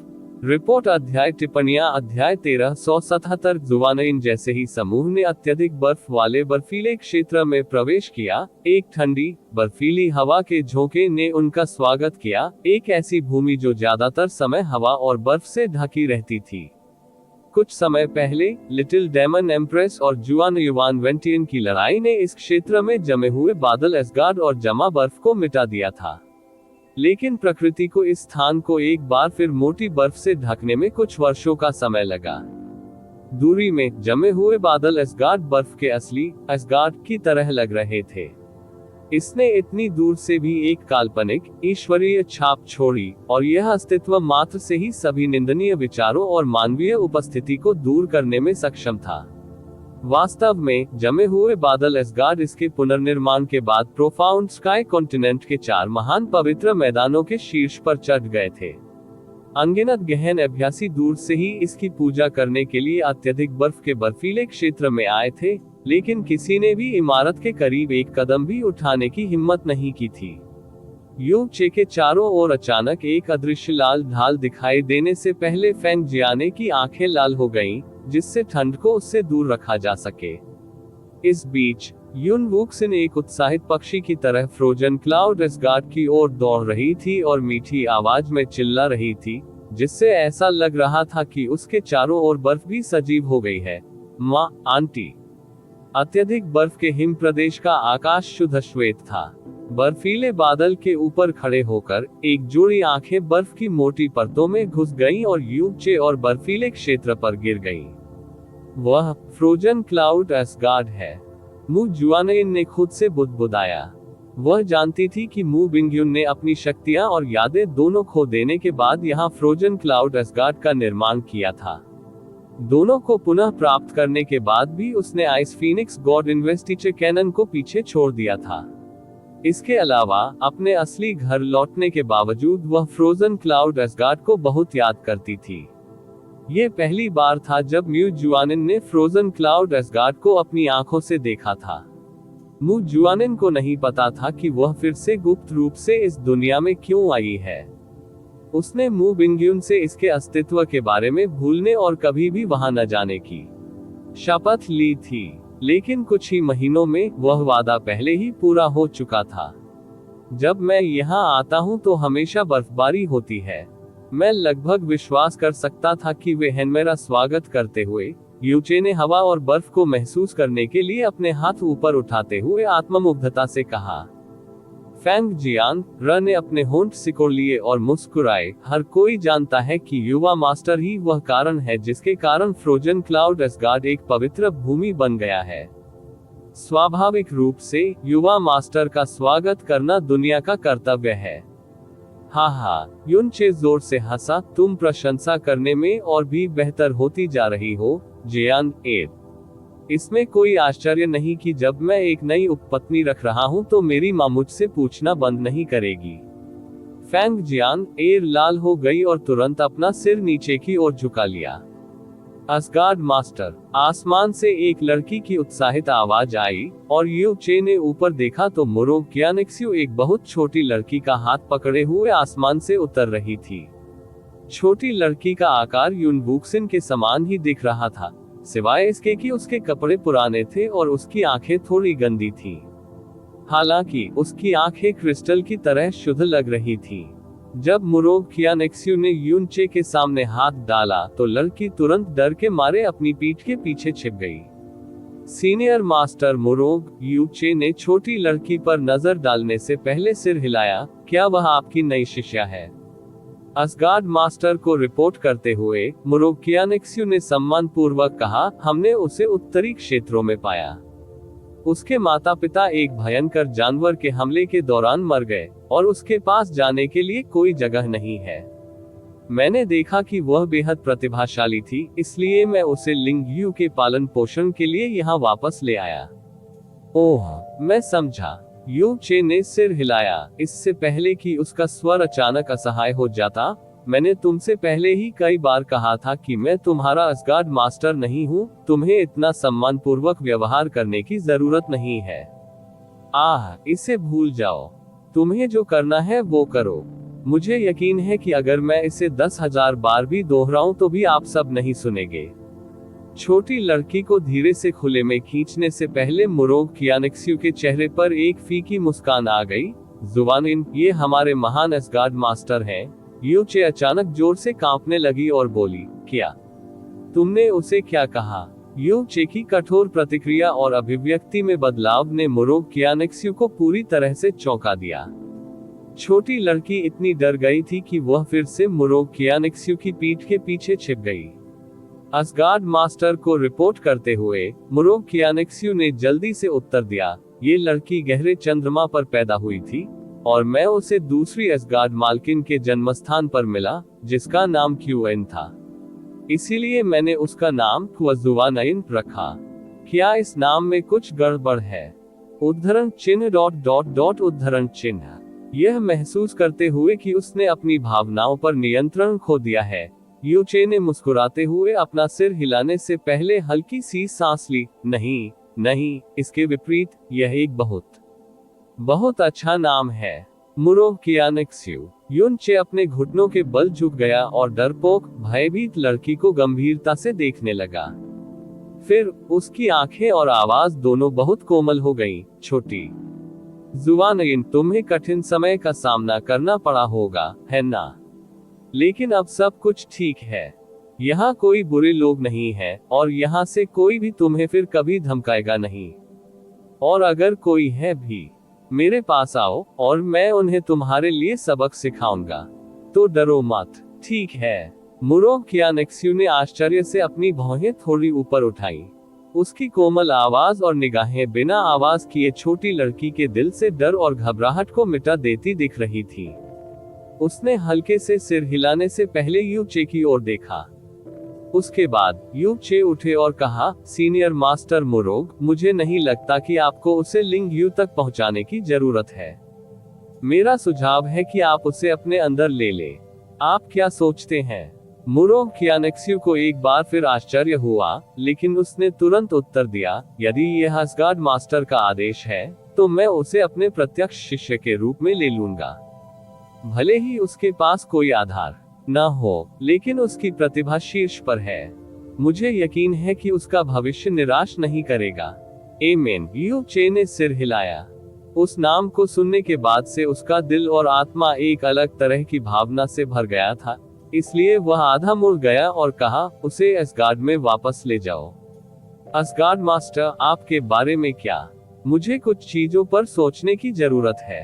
रिपोर्ट अध्याय टिप्पणियां अध्याय 1377 जुवानइन जैसे ही समूह ने अत्यधिक बर्फ वाले बर्फीले क्षेत्र में प्रवेश किया, एक ठंडी बर्फीली हवा के झोंके ने उनका स्वागत किया। एक ऐसी भूमि जो ज्यादातर समय हवा और बर्फ से ढकी रहती थी। कुछ समय पहले लिटिल डेमन एम्प्रेस और जुआन युवान वेंटियन की लड़ाई ने इस क्षेत्र में जमे हुए बादल एसगार्ड और जमा बर्फ को मिटा दिया था। लेकिन प्रकृति को इस स्थान को एक बार फिर मोटी बर्फ से ढकने में कुछ वर्षों का समय लगा। दूरी में जमे हुए बादल एसगार्ड बर्फ के असली एसगार्ड की तरह लग रहे थे। इसने इतनी दूर से भी एक काल्पनिक ईश्वरीय छाप छोड़ी और यह अस्तित्व मात्र से ही सभी निंदनीय विचारों और मानवीय उपस्थिति को दूर करने में सक्षम था। वास्तव में जमे हुए बादल एसगार्ड इसके पुनर्निर्माण के बाद प्रोफाउंड स्काई कॉन्टिनेंट के 4 महान पवित्र मैदानों के शीर्ष पर चढ़ गए थे। अनगिनत गहन अभ्यासी दूर से ही इसकी पूजा करने के लिए अत्यधिक बर्फ के बर्फीले क्षेत्र में आए थे, लेकिन किसी ने भी इमारत के करीब एक कदम भी उठाने की हिम्मत नहीं की थी। यू चे के चारों ओर अचानक एक अदृश्य लाल ढाल दिखाई देने से पहले फैंग जियाने की आंखें लाल हो गईं, जिससे ठंड को उससे दूर रखा जा सके। इस बीच युन वुक्सिन एक उत्साहित पक्षी की तरह फ्रोजन क्लाउड एसगार्ड की ओर दौड़ रही थी और मीठी आवाज में चिल्ला रही थी, जिससे ऐसा लग रहा था कि उसके चारों ओर बर्फ भी सजीव हो गई है। माँ, आंटी। अत्यधिक बर्फ के हिम प्रदेश का आकाश शुद्ध श्वेत था। बर्फीले बादल के ऊपर खड़े होकर एक जोड़ी आंखें बर्फ की मोटी परतों में घुस गईं और यू चे और बर्फीले क्षेत्र पर गिर गईं। वह फ्रोजन क्लाउड एसगार्ड है, मु जुआनइन ने खुद से बुदबुदाया। वह जानती थी कि मु बिंगयुन ने अपनी शक्तियां और यादें दोनों खो देने के बाद यहाँ फ्रोजन क्लाउड एसगार्ड का निर्माण किया था। दोनों को पुनः प्राप्त करने के बाद भी उसने ice phoenix god investiture canon को पीछे छोड़ दिया था। इसके अलावा अपने असली घर लौटने के बावजूद वह फ्रोजन क्लाउड एसगार्ड को बहुत याद करती थी। ये पहली बार था जब म्यू जुआनिन ने फ्रोजन क्लाउड एसगार्ड को अपनी आंखों से देखा था। मु जुआनिन को नहीं पता था कि वह फिर से गुप्त रूप से इस दुनिया में क्यों आई है। उसने मु बिंगयुन से इसके अस्तित्व के बारे में भूलने और कभी भी वहां न जाने की शपथ ली थी, लेकिन कुछ ही महीनों में वह वादा पहले ही पूरा हो चुका था। जब मैं यहाँ आता हूँ तो हमेशा बर्फबारी होती है। मैं लगभग विश्वास कर सकता था कि वे हैं मेरा स्वागत करते हुए। यूचे ने हवा और बर्फ को महसूस करने के लिए अपने हाथ ऊपर उठाते हुए आत्ममुग्धता से कहा। फैंग जियान र ने अपने होंठ सिकोड़ लिए और मुस्कुराए। हर कोई जानता है कि युवा मास्टर ही वह कारण है जिसके कारण फ्रोजन क्लाउड असगार्ड एक पवित्र भूमि बन गया है। स्वाभाविक रूप से युवा मास्टर का स्वागत करना दुनिया का कर्तव्य है। हा, युनचे जोर से हंसा। तुम प्रशंसा करने में और भी बेहतर होती जा रही हो, जियान एड। इसमें कोई आश्चर्य नहीं कि जब मैं एक नई उपपत्नी रख रहा हूं तो मेरी मां मुझसे पूछना बंद नहीं करेगी। फैंग जियान एर लाल हो गई और तुरंत अपना सिर नीचे की ओर झुका लिया। असगार्ड मास्टर, आसमान से एक लड़की की उत्साहित आवाज आई और यू चे ने ऊपर देखा तो मुरोग क्यानिक्स्यू एक बहुत छोटी लड़की का हाथ पकड़े हुए आसमान से उतर रही थी। छोटी लड़की का आकार युनवुक्सिन के समान ही दिख रहा था, सिवाय इसके कि उसके कपड़े पुराने थे और उसकी आंखें थोड़ी गंदी थीं। हालांकि उसकी आंखें क्रिस्टल की तरह शुद्ध लग रही थी। जब मुरोग क्यानिक्स्यू ने युनचे के सामने हाथ डाला तो लड़की तुरंत डर के मारे अपनी पीठ के पीछे छिप गई। सीनियर मास्टर मुरोग युचे ने छोटी लड़की पर नजर डालने से पहले सिर हिलाया। क्या वह आपकी नई शिष्या है? असगार्ड मास्टर को रिपोर्ट करते हुए मुरोग क्यानिक्स्यू ने सम्मानपूर्वक कहा, हमने उसे उत्तरी क्षेत्रों में पाया। उसके माता पिता एक भयंकर जानवर के हमले के दौरान मर गए और उसके पास जाने के लिए कोई जगह नहीं है। मैंने देखा कि वह बेहद प्रतिभाशाली थी, इसलिए मैं उसे लिंगयू के पालन पोषण के लिए यहाँ वापस ले आया। ओह, मैं समझा। यू चे ने सिर हिलाया। इससे पहले कि उसका स्वर अचानक असहाय हो जाता, मैंने तुमसे पहले ही कई बार कहा था कि मैं तुम्हारा असगार्ड मास्टर नहीं हूँ। तुम्हें इतना सम्मानपूर्वक व्यवहार करने की जरूरत नहीं है। इसे भूल जाओ। तुम्हें जो करना है वो करो। मुझे यकीन है कि अगर मैं इसे 10,000 बार भी दोहराऊं तो भी आप सब नहीं सुनेंगे। छोटी लड़की को धीरे से खुले में खींचने से पहले मुरोग क्यानिक्स्यू के चेहरे पर एक फीकी मुस्कान आ गई। जुवानिन, ये हमारे महान असगार्ड मास्टर हैं। युचे अचानक जोर से कांपने लगी और बोली, क्या? तुमने उसे क्या कहा? युचे की कठोर प्रतिक्रिया और अभिव्यक्ति में बदलाव ने मुरोग क्यानिक्स्यू को पूरी तरह से चौंका दिया। छोटी लड़की इतनी डर गई थी कि वह फिर से मुरोग क्यानिक्स्यू की पीठ के पीछे छिप गई। असगार्ड मास्टर को रिपोर्ट करते हुए मुरोग क्यानिक्स्यू ने जल्दी से उत्तर दिया, ये लड़की गहरे चंद्रमा पर पैदा हुई थी और मैं उसे दूसरी असगार्ड मालकिन के जन्मस्थान पर मिला, जिसका नाम क्यूएन था। इसीलिए मैंने उसका नाम क्वजुवानाइन रखा। क्या इस नाम में कुछ गड़बड़ है? उद्धरण चिन्ह ... उद्धरण चिन्ह। यह महसूस करते हुए कि उसने अपनी भावनाओं पर नियंत्रण खो दिया है, युचे ने मुस्कुराते हुए अपना सिर हिलाने से पहले हल्की सी सांस ली। नहीं, इसके विपरीत, यह एक बहुत अच्छा नाम है। मुरोग क्यानिक्स्यू। युनचे अपने घुटनों के बल झुक गया और डरपोक, भयभीत लड़की को गंभीरता से देखने लगा। फिर उसकी आंखें और आवाज दोनों बहुत कोमल हो गईं। छोटी जुवानिन, तुम्हें कठिन समय का सामना करना पड़ा होगा, है ना? लेकिन अब सब कुछ ठीक है। यहाँ कोई बुरे लोग नहीं हैं और यहाँ से कोई भी तुम्हें फिर कभी धमकाएगा नहीं। और अगर कोई है भी, मेरे पास आओ और मैं उन्हें तुम्हारे लिए सबक सिखाऊंगा। तो डरो मत, ठीक है? मुरोग क्यानिक्स्यू ने आश्चर्य से अपनी भौहें थोड़ी ऊपर उठाई। उसकी कोमल आवाज और निगाहें बिना आवाज किए छोटी लड़की के दिल से डर और घबराहट को मिटा देती दिख रही थी। उसने हल्के से सिर हिलाने से पहले युचे की ओर देखा। उसके बाद युचे उठे और कहा, सीनियर मास्टर मुरोग, मुझे नहीं लगता कि आपको उसे लिंगयू तक पहुंचाने की जरूरत है। मेरा सुझाव है कि आप उसे अपने अंदर ले ले। आप क्या सोचते हैं? मुरोग क्यानिक्स्यू को एक बार फिर आश्चर्य हुआ, लेकिन उसने तुरंत उत्तर दिया, यदि यह असगार्ड मास्टर का आदेश है तो मैं उसे अपने प्रत्यक्ष शिष्य के रूप में ले लूंगा। भले ही उसके पास कोई आधार न हो, लेकिन उसकी प्रतिभा शीर्ष पर है। मुझे यकीन है कि उसका भविष्य निराश नहीं करेगा। आमीन। युचे ने सिर हिलाया। उस नाम को सुनने के बाद से उसका दिल और आत्मा एक अलग तरह की भावना से भर गया था। इसलिए वह आधा मुड़ गया और कहा, उसे असगार्ड में वापस ले जाओ। असगार्ड मास्टर, आपके बारे में क्या? मुझे कुछ चीजों पर सोचने की जरूरत है।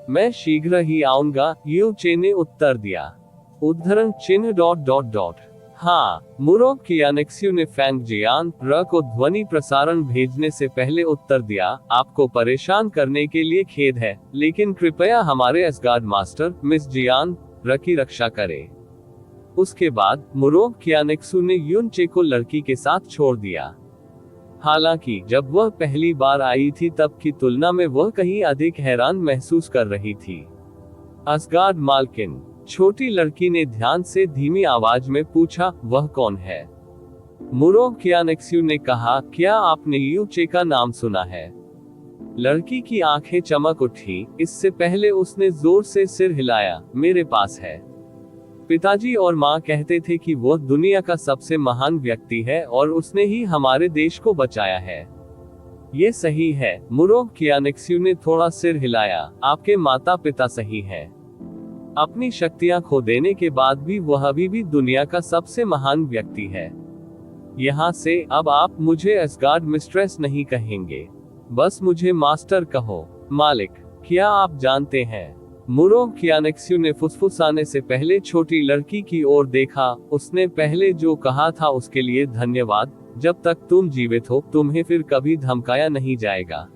मैं शीघ्र ही आऊंगा, यू चे ने उत्तर दिया। उद्धरण चिन्ह ... हाँ, मुरोक कियानेक्स्यू ने फैंग जियान र को ध्वनि प्रसारण भेजने से पहले उत्तर दिया, आपको परेशान करने के लिए खेद है, लेकिन कृपया हमारे असगार्ड मास्टर मिस जियान र की रक्षा करें। उसके बाद मुरोक कियानेक्सू ने युन चे को लड़की के साथ छोड़ दिया। हालांकि जब वह पहली बार आई थी तब की तुलना में वह कहीं अधिक हैरान महसूस कर रही थी। असगार्ड मालकिन, छोटी लड़की ने ध्यान से धीमी आवाज में पूछा, वह कौन है? मुरोक कियानेक्स्यू ने कहा, क्या आपने यू चे का नाम सुना है? लड़की की आंखें चमक उठी, इससे पहले उसने जोर से सिर हिलाया, मेरे पास है। पिताजी और माँ कहते थे कि वह दुनिया का सबसे महान व्यक्ति है और उसने ही हमारे देश को बचाया है। ये सही है। मुरोक कियानेक्स्यू ने थोड़ा सिर हिलाया, आपके माता पिता सही हैं। अपनी शक्तियां खो देने के बाद भी वह अभी भी दुनिया का सबसे महान व्यक्ति है। यहाँ से अब आप मुझे असगार्ड मिस्ट्रेस नहीं कहेंगे, बस मुझे मास्टर कहो। मालिक, क्या आप जानते हैं? मुरोक कियानेक्स्यू ने फुसफुसाने से पहले छोटी लड़की की ओर देखा, उसने पहले जो कहा था उसके लिए धन्यवाद, जब तक तुम जीवित हो तुम्हें फिर कभी धमकाया नहीं जाएगा।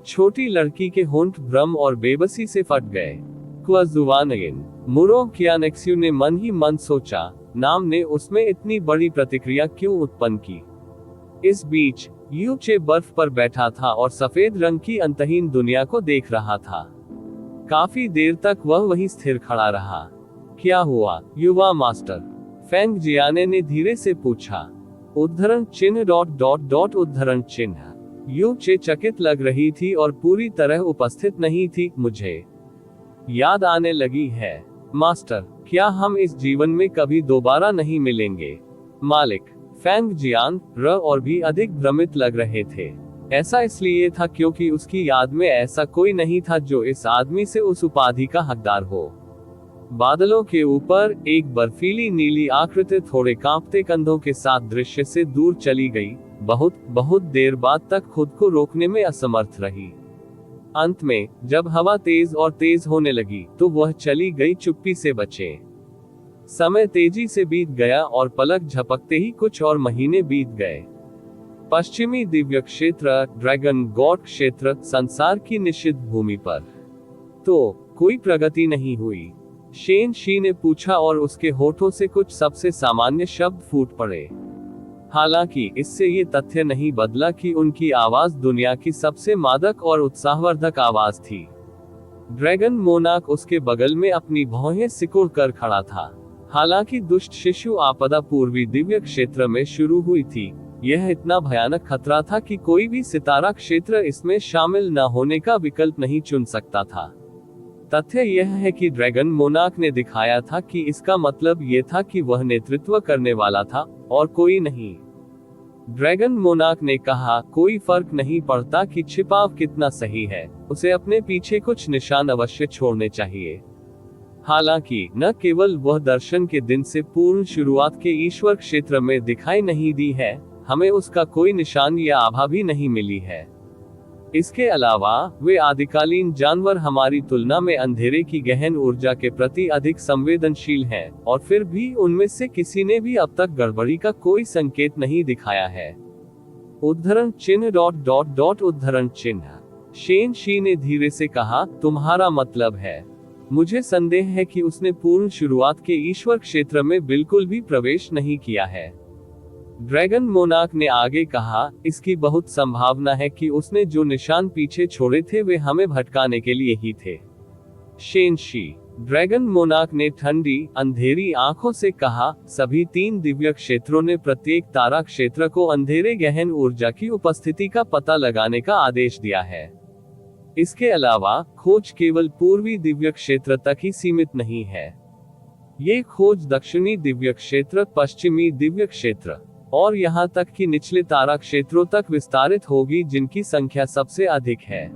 छोटी लड़की के होंठ भ्रम और बेबसी से फट गए। क्वाजुवानगिन, मुरोक कियानेक्स्यू ने मन ही मन सोचा, नाम ने उसमें इतनी बड़ी प्रतिक्रिया क्यों उत्पन्न की। इस बीच यू चे बर्फ पर बैठा था और सफेद रंग की अंतहीन दुनिया को देख रहा था। काफी देर तक वह वहीं स्थिर खड़ा रहा। क्या हुआ, युवा मास्टर? फैंग जियाने ने धीरे से पूछा। उद्धरण चिन्ह ... उद्धरण चिन्ह। यू चे चकित लग रही थी और पूरी तरह उपस्थित नहीं थी। मुझे याद आने लगी है। मास्टर, क्या हम इस जीवन में कभी दोबारा नहीं मिलेंगे? मालिक, फैंग जियान र और भी अधिक भ्रमित लग रहे थे। ऐसा इसलिए था क्योंकि उसकी याद में ऐसा कोई नहीं था जो इस आदमी से उस उपाधि का हकदार हो। बादलों के ऊपर एक बर्फीली नीली आकृति थोड़े कांपते कंधों के साथ दृश्य से दूर चली गई, बहुत देर बाद तक खुद को रोकने में असमर्थ रही। अंत में जब हवा तेज और तेज होने लगी तो वह चली गई, चुप्पी से बचे। समय तेजी से बीत गया और पलक झपकते ही कुछ और महीने बीत गए। पश्चिमी दिव्य क्षेत्र, ड्रैगन गॉड क्षेत्र, संसार की निषिद्ध भूमि पर तो कोई प्रगति नहीं हुई। शेन शी ने पूछा और उसके होठों से कुछ सबसे सामान्य शब्द फूट पड़े। हालांकि इससे ये तथ्य नहीं बदला कि उनकी आवाज दुनिया की सबसे मादक और उत्साहवर्धक आवाज थी। ड्रैगन मोनाक उसके बगल में अपनी भौहें सिकुड़ कर खड़ा था। हालांकि दुष्ट शिशु आपदा पूर्वी दिव्य क्षेत्र में शुरू हुई थी, यह इतना भयानक खतरा था कि कोई भी सितारा क्षेत्र इसमें शामिल न होने का विकल्प नहीं चुन सकता था। तथ्य यह है कि ड्रैगन मोनाक ने दिखाया था कि इसका मतलब यह था कि वह नेतृत्व करने वाला था और कोई नहीं। ड्रैगन मोनाक ने कहा, कोई फर्क नहीं पड़ता कि छिपाव कितना सही है, उसे अपने पीछे कुछ निशान अवश्य छोड़ने चाहिए। हालांकि न केवल वह दर्शन के दिन से पूर्ण शुरुआत के ईश्वर क्षेत्र में दिखाई नहीं दी है, हमें उसका कोई निशान या आभा भी नहीं मिली है। इसके अलावा वे आदिकालीन जानवर हमारी तुलना में अंधेरे की गहन ऊर्जा के प्रति अधिक संवेदनशील हैं, और फिर भी उनमें से किसी ने भी अब तक गड़बड़ी का कोई संकेत नहीं दिखाया है। उद्धरण चिन्ह ... उद्धरण चिन्ह। शेन शी ने धीरे से कहा, तुम्हारा मतलब है? मुझे संदेह है कि उसने पूर्ण शुरुआत के ईश्वर क्षेत्र में बिल्कुल भी प्रवेश नहीं किया है। ड्रैगन मोनाक ने आगे कहा, इसकी बहुत संभावना है कि उसने जो निशान पीछे छोड़े थे वे हमें भटकाने के लिए ही थे। Shane she. ड्रैगन मोनाक ने ठंडी अंधेरी आंखों से कहा, सभी 3 दिव्य क्षेत्रों ने प्रत्येक तारा क्षेत्र को अंधेरे गहन ऊर्जा की उपस्थिति का पता लगाने का आदेश दिया है। इसके अलावा खोज केवल पूर्वी दिव्य क्षेत्र तक ही सीमित नहीं है। ये खोज दक्षिणी दिव्य क्षेत्र, पश्चिमी दिव्य क्षेत्र और यहाँ तक कि निचले तारा क्षेत्रों तक विस्तारित होगी, जिनकी संख्या सबसे अधिक है।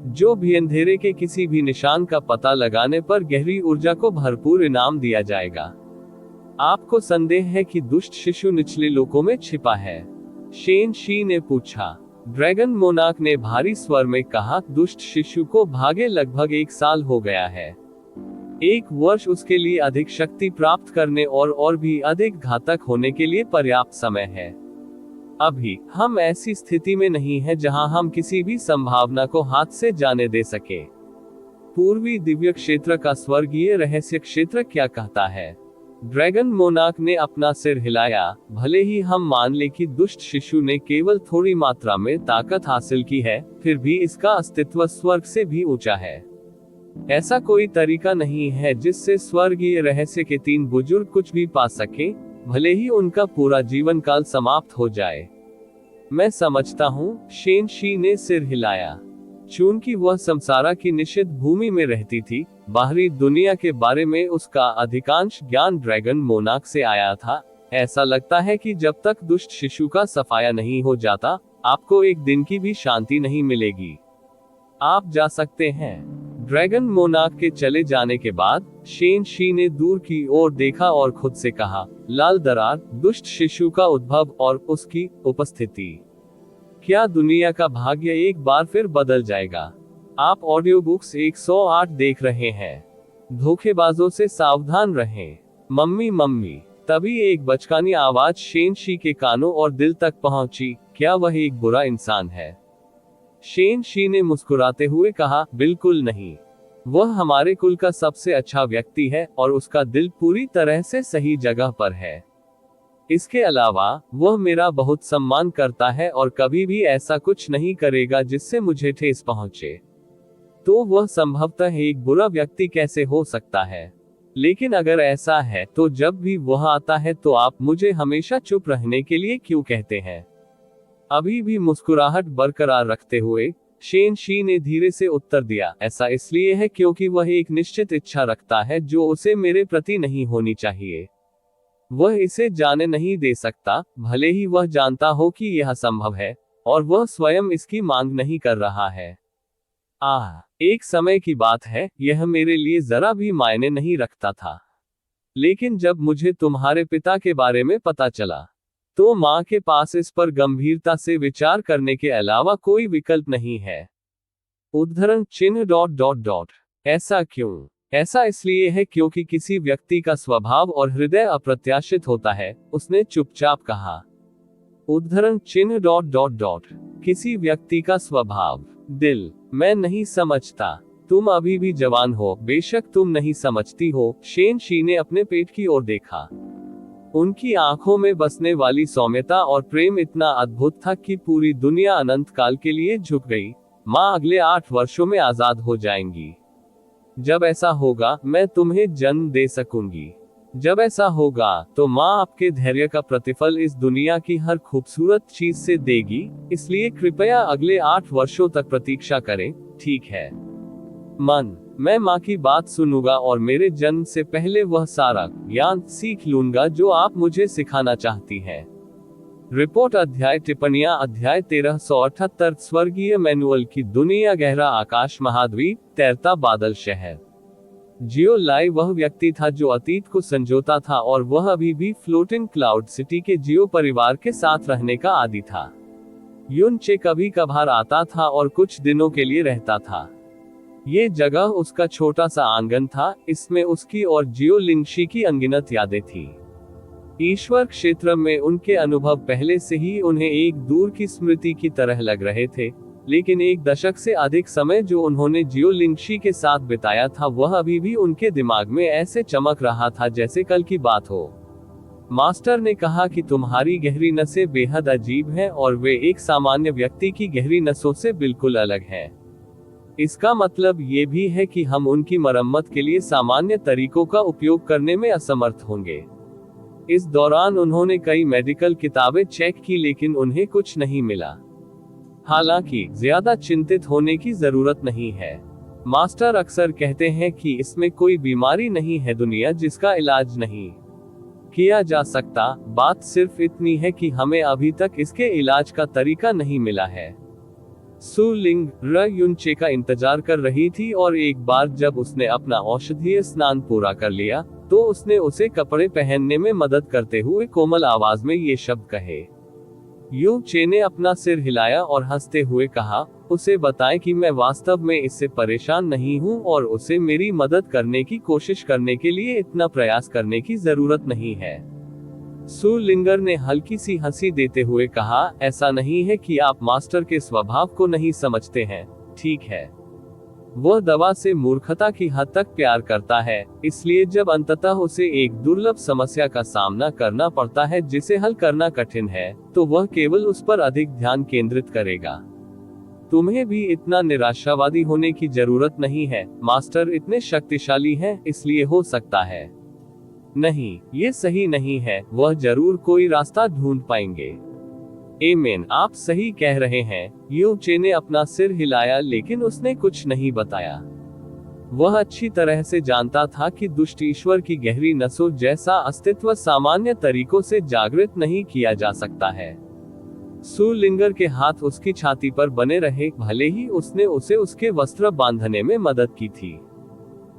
जो भी अंधेरे के किसी भी निशान का पता लगाने पर गहरी ऊर्जा को भरपूर इनाम दिया जाएगा। आपको संदेह है कि दुष्ट शिशु निचले लोकों में छिपा है? शेन शी ने पूछा। ड्रैगन मोनार्क ने भारी स्वर में कहा, दुष्ट शिशु को भागे लगभग 1 साल हो गया है। 1 वर्ष उसके लिए अधिक शक्ति प्राप्त करने और भी अधिक घातक होने के लिए पर्याप्त समय है। अभी हम ऐसी स्थिति में नहीं है जहां हम किसी भी संभावना को हाथ से जाने दे सके। पूर्वी दिव्य क्षेत्र का स्वर्गीय रहस्य क्षेत्र क्या कहता है? ड्रैगन मोनार्क ने अपना सिर हिलाया। भले ही हम मान ले कि दुष्ट शिशु ने केवल थोड़ी मात्रा में ताकत हासिल की है, फिर भी इसका अस्तित्व स्वर्ग से भी ऊंचा है। ऐसा कोई तरीका नहीं है जिससे स्वर्गीय रहस्य के 3 बुजुर्ग कुछ भी पा सके, भले ही उनका पूरा जीवन काल समाप्त हो जाए। मैं समझता हूँ, शेन शी ने सिर हिलाया। चूंकि वह समसारा की निषिद्ध भूमि में रहती थी, बाहरी दुनिया के बारे में उसका अधिकांश ज्ञान ड्रैगन मोनार्क से आया था। ऐसा लगता है कि जब तक दुष्ट शिशु का सफाया नहीं हो जाता, आपको एक दिन की भी शांति नहीं मिलेगी। आप जा सकते हैं। ड्रैगन मोनार्क के चले जाने के बाद शेन शी ने दूर की ओर देखा और खुद से कहा, लाल दरार, दुष्ट शिशु का उद्भव और उसकी उपस्थिति। क्या दुनिया का भाग्य एक बार फिर बदल जाएगा? आप ऑडियो बुक्स 108 देख रहे हैं। धोखेबाजों से सावधान रहें। Mummy mummy. तभी एक बचकानी आवाज शेन शी के कानों और दिल तक पहुंची, क्या वह एक बुरा इंसान है? शेन शी ने मुस्कुराते हुए कहा, बिल्कुल नहीं। वह हमारे कुल का सबसे अच्छा व्यक्ति है और उसका दिल पूरी तरह से सही जगह पर है। इसके अलावा वह मेरा बहुत सम्मान करता है और कभी भी ऐसा कुछ नहीं करेगा जिससे मुझे ठेस पहुंचे। तो वह संभवतः एक बुरा व्यक्ति कैसे हो सकता है? लेकिन अगर ऐसा है तो जब भी वह आता है तो आप मुझे हमेशा चुप रहने के लिए क्यों कहते हैं? अभी भी मुस्कुराहट बरकरार रखते हुए शेन शी ने धीरे से उत्तर दिया, ऐसा इसलिए है क्योंकि वह एक निश्चित इच्छा रखता है जो उसे मेरे प्रति नहीं होनी चाहिए। वह इसे जाने नहीं दे सकता, भले ही वह जानता हो कि यह संभव है, और वह स्वयं इसकी मांग नहीं कर रहा है। एक समय की बात है, यह मेरे लिए जरा भी मायने नहीं रखता था। लेकिन जब मुझे तुम्हारे पिता के बारे में पता चला, तो माँ के पास इस पर गंभीरता से विचार करने के अलावा कोई विकल्प नहीं है। उद्धरण चिन्ह ... ऐसा क्यों? ऐसा इसलिए है क्योंकि किसी व्यक्ति का स्वभाव और हृदय अप्रत्याशित होता है, उसने चुपचाप कहा। उद्धरण चिन्ह ... किसी व्यक्ति का स्वभाव। दिल। मैं नहीं समझता। तुम अभी भी जवान हो, बेशक तुम नहीं समझती हो। शेन शी ने अपने पेट की ओर देखा। उनकी आंखों में बसने वाली सौम्यता और प्रेम इतना अद्भुत था कि पूरी दुनिया अनंत काल के लिए झुक गई। माँ अगले 8 वर्षों में आजाद हो जाएंगी। जब ऐसा होगा, मैं तुम्हें जन्म दे सकूंगी। जब ऐसा होगा, तो माँ आपके धैर्य का प्रतिफल इस दुनिया की हर खूबसूरत चीज से देगी, इसलिए कृपया अगले 8 वर्षों तक प्रतीक्षा करें, ठीक है? मन। मैं माँ की बात सुनूंगा और मेरे जन्म से पहले वह सारा ज्ञान सीख लूंगा जो आप मुझे सिखाना चाहती हैं। रिपोर्ट अध्याय टिप्पणियां अध्याय 1378 स्वर्गीय मैनुअल की दुनिया गहरा आकाश महाद्वीप तैरता बादल शहर। जियो लाई वह व्यक्ति था जो अतीत को संजोता था और वह अभी भी फ्लोटिंग क्लाउड सिटी के जियो परिवार के साथ रहने का आदी था। युन चे कभी कभार आता था और कुछ दिनों के लिए रहता था। ये जगह उसका छोटा सा आंगन था, इसमें उसकी और जियो लिंगशी की अनगिनत यादें थी। ईश्वर क्षेत्र में उनके अनुभव पहले से ही उन्हें एक दूर की स्मृति की तरह लग रहे थे, लेकिन 1 दशक से अधिक समय जो उन्होंने जियो लिंगशी के साथ बिताया था वह अभी भी उनके दिमाग में ऐसे चमक रहा था जैसे कल की बात हो। मास्टर ने कहा कि तुम्हारी गहरी नसें बेहद अजीब हैं और वे एक सामान्य व्यक्ति की गहरी नसों से बिल्कुल अलग हैं। इसका मतलब ये भी है कि हम उनकी मरम्मत के लिए सामान्य तरीकों का उपयोग करने में असमर्थ होंगे। इस दौरान उन्होंने कई मेडिकल किताबें चेक की लेकिन उन्हें कुछ नहीं मिला। हालांकि ज्यादा चिंतित होने की जरूरत नहीं है। मास्टर अक्सर कहते हैं कि इसमें कोई बीमारी नहीं है दुनिया जिसका इलाज नहीं किया जा सकता। बात सिर्फ इतनी है कि हमें अभी तक इसके इलाज का तरीका नहीं मिला है। सु लिंग युनचे का इंतजार कर रही थी और एक बार जब उसने अपना औषधीय स्नान पूरा कर लिया तो उसने उसे कपड़े पहनने में मदद करते हुए कोमल आवाज में ये शब्द कहे। यू चे ने अपना सिर हिलाया और हंसते हुए कहा, उसे बताएं कि मैं वास्तव में इससे परेशान नहीं हूं और उसे मेरी मदद करने की कोशिश करने के लिए इतना प्रयास करने की जरूरत नहीं है। सु लिंगर ने हल्की सी हंसी देते हुए कहा, ऐसा नहीं है कि आप मास्टर के स्वभाव को नहीं समझते हैं, ठीक है। वह दवा से मूर्खता की हद तक प्यार करता है, इसलिए जब अंततः उसे एक दुर्लभ समस्या का सामना करना पड़ता है जिसे हल करना कठिन है, तो वह केवल उस पर अधिक ध्यान केंद्रित करेगा। तुम्हें भी इतना निराशावादी होने की जरूरत नहीं है, मास्टर इतने शक्तिशाली हैं, इसलिए हो सकता है। नहीं, ये सही नहीं है, वह जरूर कोई रास्ता ढूंढ पाएंगे। एमेन, आप सही कह रहे हैं। यू चे ने अपना सिर हिलाया लेकिन उसने कुछ नहीं बताया। वह अच्छी तरह से जानता था कि दुष्ट ईश्वर की गहरी नसों जैसा अस्तित्व सामान्य तरीकों से जागृत नहीं किया जा सकता है। सु लिंगर के हाथ उसकी छाती पर बने रहे, भले ही उसने उसे उसके वस्त्र बांधने में मदद की थी।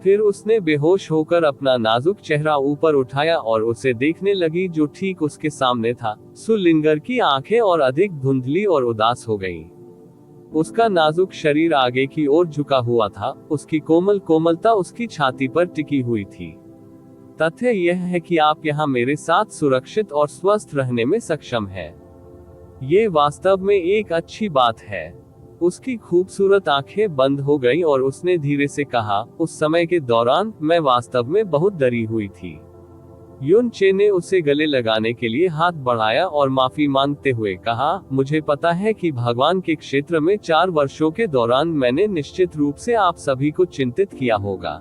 फिर उसने बेहोश होकर अपना नाजुक चेहरा ऊपर उठाया और उसे देखने लगी जो ठीक उसके सामने था। सु लिंगर की आंखें और अधिक धुंधली और उदास हो गईं। उसका नाजुक शरीर आगे की ओर झुका हुआ था, उसकी कोमल कोमलता उसकी छाती पर टिकी हुई थी। तथ्य यह है कि आप यहाँ मेरे साथ सुरक्षित और स्वस्थ रहने में सक्षम हैं। ये वास्तव में एक अच्छी बात है। उसकी खूबसूरत आंखें बंद हो गईं और उसने धीरे से कहा, उस समय के दौरान मैं वास्तव में बहुत डरी हुई थी। युन चे ने उसे गले लगाने के लिए हाथ बढ़ाया और माफी मांगते हुए कहा, मुझे पता है कि भगवान के क्षेत्र में 4 वर्षों के दौरान मैंने निश्चित रूप से आप सभी को चिंतित किया होगा।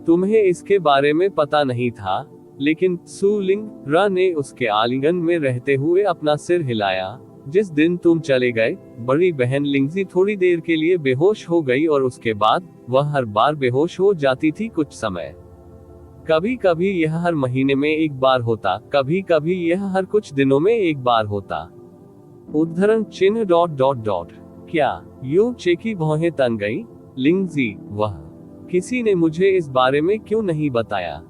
तुम्हें इसके बारे में पता नहीं था, लेकिन सु लिंग ने उसके आलिंगन में रहते हुए अपना सिर हिलाया। जिस दिन तुम चले गए, बड़ी बहन लिंगजी थोड़ी देर के लिए बेहोश हो गई और उसके बाद वह हर बार बेहोश हो जाती थी कुछ समय। कभी कभी यह हर महीने में एक बार होता, कभी कभी यह हर कुछ दिनों में एक बार होता। उद्धरण चिन्ह ... क्या यू चे की भौहें तन गई? लिंगजी, वह किसी ने मुझे इस बारे में क्यों नहीं बताया?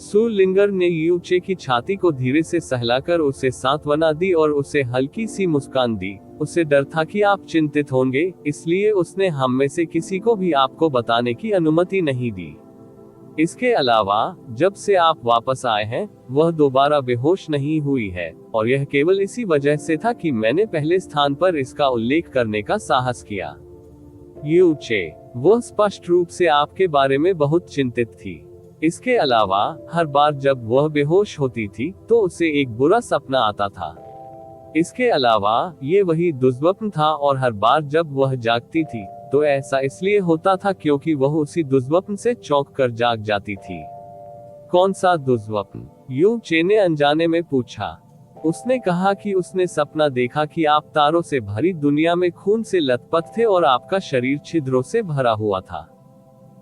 सु लिंगर ने यू चे की छाती को धीरे से सहलाकर उसे सांत्वना दी और उसे हल्की सी मुस्कान दी। उसे डर था कि आप चिंतित होंगे, इसलिए उसने हम में से किसी को भी आपको बताने की अनुमति नहीं दी। इसके अलावा, जब से आप वापस आए हैं, वह दोबारा बेहोश नहीं हुई है, और यह केवल इसी वजह से था कि मैंने पहले स्थान पर इसका उल्लेख करने का साहस किया। यू चे, वह स्पष्ट रूप से आपके बारे में बहुत चिंतित थी। इसके अलावा, हर बार जब वह बेहोश होती थी तो उसे एक बुरा सपना आता था। इसके अलावा, ये वही दुष्स्वप्न था और हर बार जब वह जागती थी तो ऐसा इसलिए होता था क्योंकि वह उसी दुष्स्वप्न से चौंक कर जाग जाती थी। कौन सा दुष्स्वप्न? यू चे ने अनजाने में पूछा। उसने कहा कि उसने सपना देखा कि आप तारों से भरी दुनिया में खून से लथपथ थे और आपका शरीर छिद्रों से भरा हुआ था,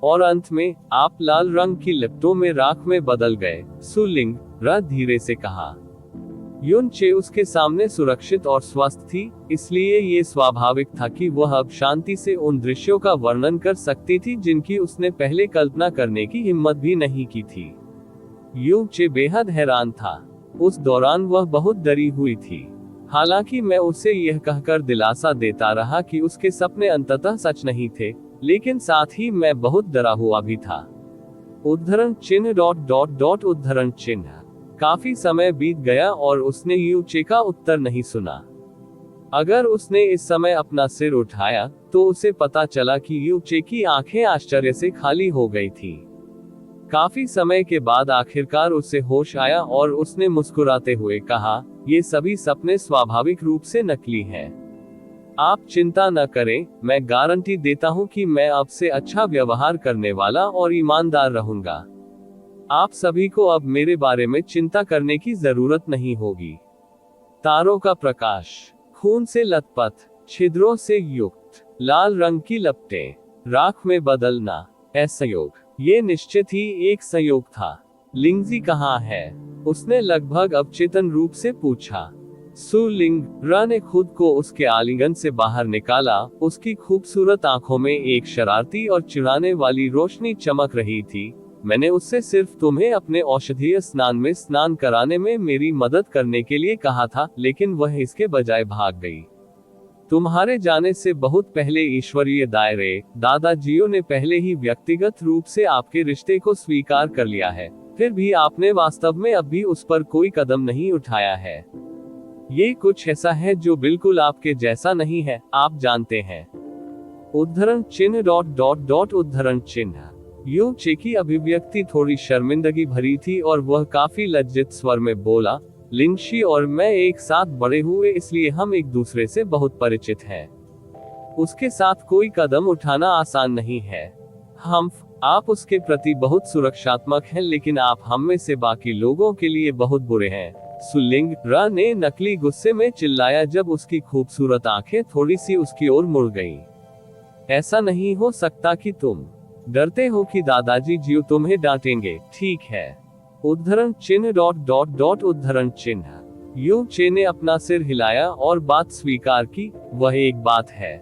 और अंत में आप लाल रंग की लिपटों में राख में बदल गए। सु लिंग धीरे से कहा। युन चे उसके सामने सुरक्षित और स्वस्थ थी, इसलिए ये स्वाभाविक था कि वह अब शांति से उन दृश्यों का वर्णन कर सकती थी जिनकी उसने पहले कल्पना करने की हिम्मत भी नहीं की थी। यू चे बेहद हैरान था। उस दौरान वह बहुत डरी हुई थी। हालांकि मैं उसे यह कहकर दिलासा देता रहा कि उसके सपने अंततः सच नहीं थे, लेकिन साथ ही मैं बहुत डरा हुआ भी था। उद्धरण चिन्ह ... उद्धरण चिन्ह। काफी समय बीत गया और उसने यू चे का उत्तर नहीं सुना। अगर उसने इस समय अपना सिर उठाया तो उसे पता चला कि यू चे की आंखें आश्चर्य से खाली हो गई थी। काफी समय के बाद आखिरकार उसे होश आया और उसने मुस्कुराते हुए कहा, ये सभी सपने स्वाभाविक रूप से नकली हैं। आप चिंता न करें, मैं गारंटी देता हूं कि मैं अब से अच्छा व्यवहार करने वाला और ईमानदार रहूंगा। आप सभी को अब मेरे बारे में चिंता करने की जरूरत नहीं होगी। तारों का प्रकाश, खून से लथपथ, छिद्रों से युक्त, लाल रंग की लपटें, राख में बदलना, असंयोग, ये निश्चित ही एक संयोग था। लिंगजी कहाँ है? उसने लगभग अवचेतन रूप से पूछा। सुलिंगरा ने खुद को उसके आलिंगन से बाहर निकाला। उसकी खूबसूरत आंखों में एक शरारती और चिढ़ाने वाली रोशनी चमक रही थी। मैंने उससे सिर्फ तुम्हें अपने औषधीय स्नान में स्नान कराने में मेरी मदद करने के लिए कहा था, लेकिन वह इसके बजाय भाग गई। तुम्हारे जाने से बहुत पहले ईश्वरीय दायरे, दादाजियों ने पहले ही व्यक्तिगत रूप से आपके रिश्ते को स्वीकार कर लिया है, फिर भी आपने वास्तव में अभी उस पर कोई कदम नहीं उठाया है। ये कुछ ऐसा है जो बिल्कुल आपके जैसा नहीं है, आप जानते हैं। उद्धरण चिन्ह उद्धरण चिन्ह। यू चे की अभिव्यक्ति थोड़ी शर्मिंदगी भरी थी और वह काफी लज्जित स्वर में बोला, लिंगशी और मैं एक साथ बड़े हुए, इसलिए हम एक दूसरे से बहुत परिचित हैं। उसके साथ कोई कदम उठाना आसान नहीं है। आप उसके प्रति बहुत सुरक्षात्मक हैं, लेकिन आप हम में से बाकी लोगों के लिए बहुत बुरे हैं। सुलिंगरा ने नकली गुस्से में चिल्लाया जब उसकी खूबसूरत आंखें थोड़ी सी उसकी ओर मुड़ गईं। ऐसा नहीं हो सकता कि तुम डरते हो कि दादाजी जी तुम्हें डांटेंगे, ठीक है। उद्धरण चिन्ह उद्धरण चिन्ह। यू चे ने अपना सिर हिलाया और बात स्वीकार की, वह एक बात है।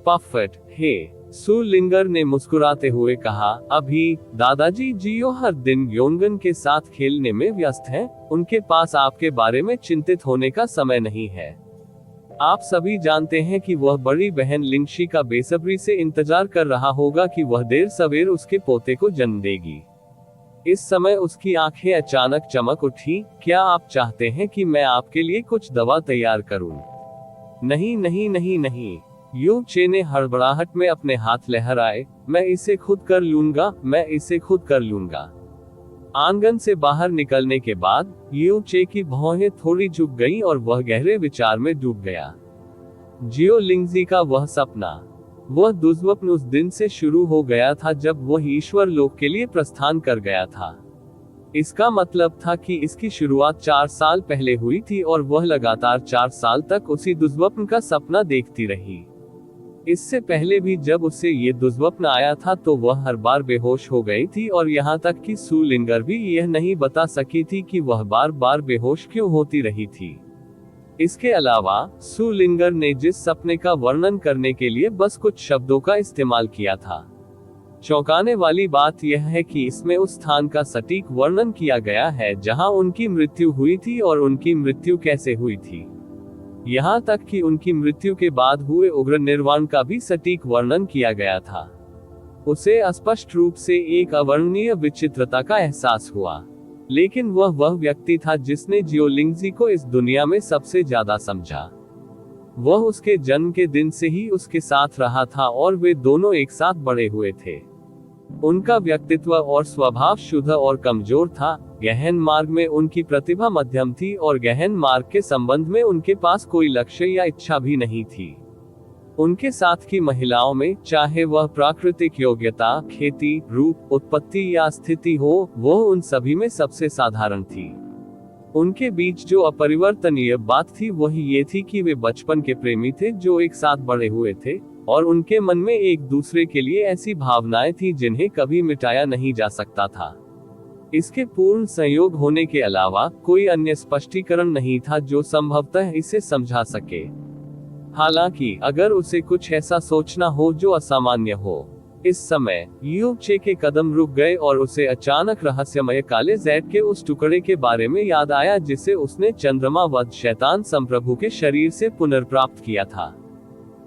परफेक्ट है, सुलिंगर ने मुस्कुराते हुए कहा, अभी दादाजी जियो हर दिन योंगन के साथ खेलने में व्यस्त हैं, उनके पास आपके बारे में चिंतित होने का समय नहीं है। आप सभी जानते हैं कि वह बड़ी बहन लिंगशी का बेसब्री से इंतजार कर रहा होगा कि वह देर सवेर उसके पोते को जन्म देगी। इस समय उसकी आंखें अचानक चमक उठी। क्या आप चाहते हैं कि मैं आपके लिए कुछ दवा तैयार करूं? नहीं नहीं नहीं नहीं, यू चे ने हड़बड़ाहट में अपने हाथ लहराए, मैं इसे खुद कर लूंगा, मैं इसे खुद कर लूंगा। आंगन से बाहर निकलने के बाद यू चे की भौहें थोड़ी झुक गईं और वह गहरे विचार में डूब गया। जियो लिंगजी का वह सपना, वह दुर्स्वप्न उस दिन से शुरू हो गया था जब वह ईश्वर लोक के लिए प्रस्थान कर गया था। इसका मतलब था कि इसकी शुरुआत 4 साल पहले हुई थी और वह लगातार 4 साल तक उसी दुर्स्वप्न का सपना देखती रही। इससे पहले भी जब उसे ये दुर्स्वप्न आया था तो वह हर बार बेहोश हो गई थी और यहाँ तक कि सुलिंगर भी यह नहीं बता सकी थी कि वह बार बार बेहोश क्यों होती रही थी। इसके अलावा सुलिंगर ने जिस सपने का वर्णन करने के लिए बस कुछ शब्दों का इस्तेमाल किया था। चौंकाने वाली बात यह है कि इसमें उस स्थान का सटीक वर्णन किया गया है जहां उनकी मृत्यु हुई थी और उनकी मृत्यु कैसे हुई थी। यहाँ तक कि उनकी मृत्यु के बाद हुए उग्र निर्वाण का भी सटीक वर्णन किया गया था। उसे स्पष्ट रूप से एक अवर्णनीय विचित्रता का एहसास हुआ, लेकिन वह व्यक्ति था जिसने जियो लिंगजी को इस दुनिया में सबसे ज्यादा समझा। वह उसके जन्म के दिन से ही उसके साथ रहा था और वे दोनों एक साथ बड़े हुए थे। उनका व्यक्तित्व और स्वभाव शुद्ध और कमजोर था। गहन मार्ग में उनकी प्रतिभा मध्यम थी और गहन मार्ग के संबंध में उनके पास कोई लक्ष्य या इच्छा भी नहीं थी। उनके साथ की महिलाओं में, चाहे वह प्राकृतिक योग्यता, खेती, रूप, उत्पत्ति या स्थिति हो, वह उन सभी में सबसे साधारण थी। उनके बीच जो अपरिवर्तनीय बात थी वह ये थी कि वे बचपन के प्रेमी थे जो एक साथ बड़े हुए थे, और उनके मन में एक दूसरे के लिए ऐसी भावनाएं थी जिन्हें कभी मिटाया नहीं जा सकता था। इसके पूर्ण संयोग होने के अलावा कोई अन्य स्पष्टीकरण नहीं था जो संभवतः इसे समझा सके। हालांकि अगर उसे कुछ ऐसा सोचना हो जो असामान्य हो। इस समय यू चे के कदम रुक गए और उसे अचानक रहस्यमय काले जैड के उस टुकड़े के बारे में याद आया जिसे उसने चंद्रमा वध शैतान संप्रभु के शरीर से पुनर्प्राप्त किया था।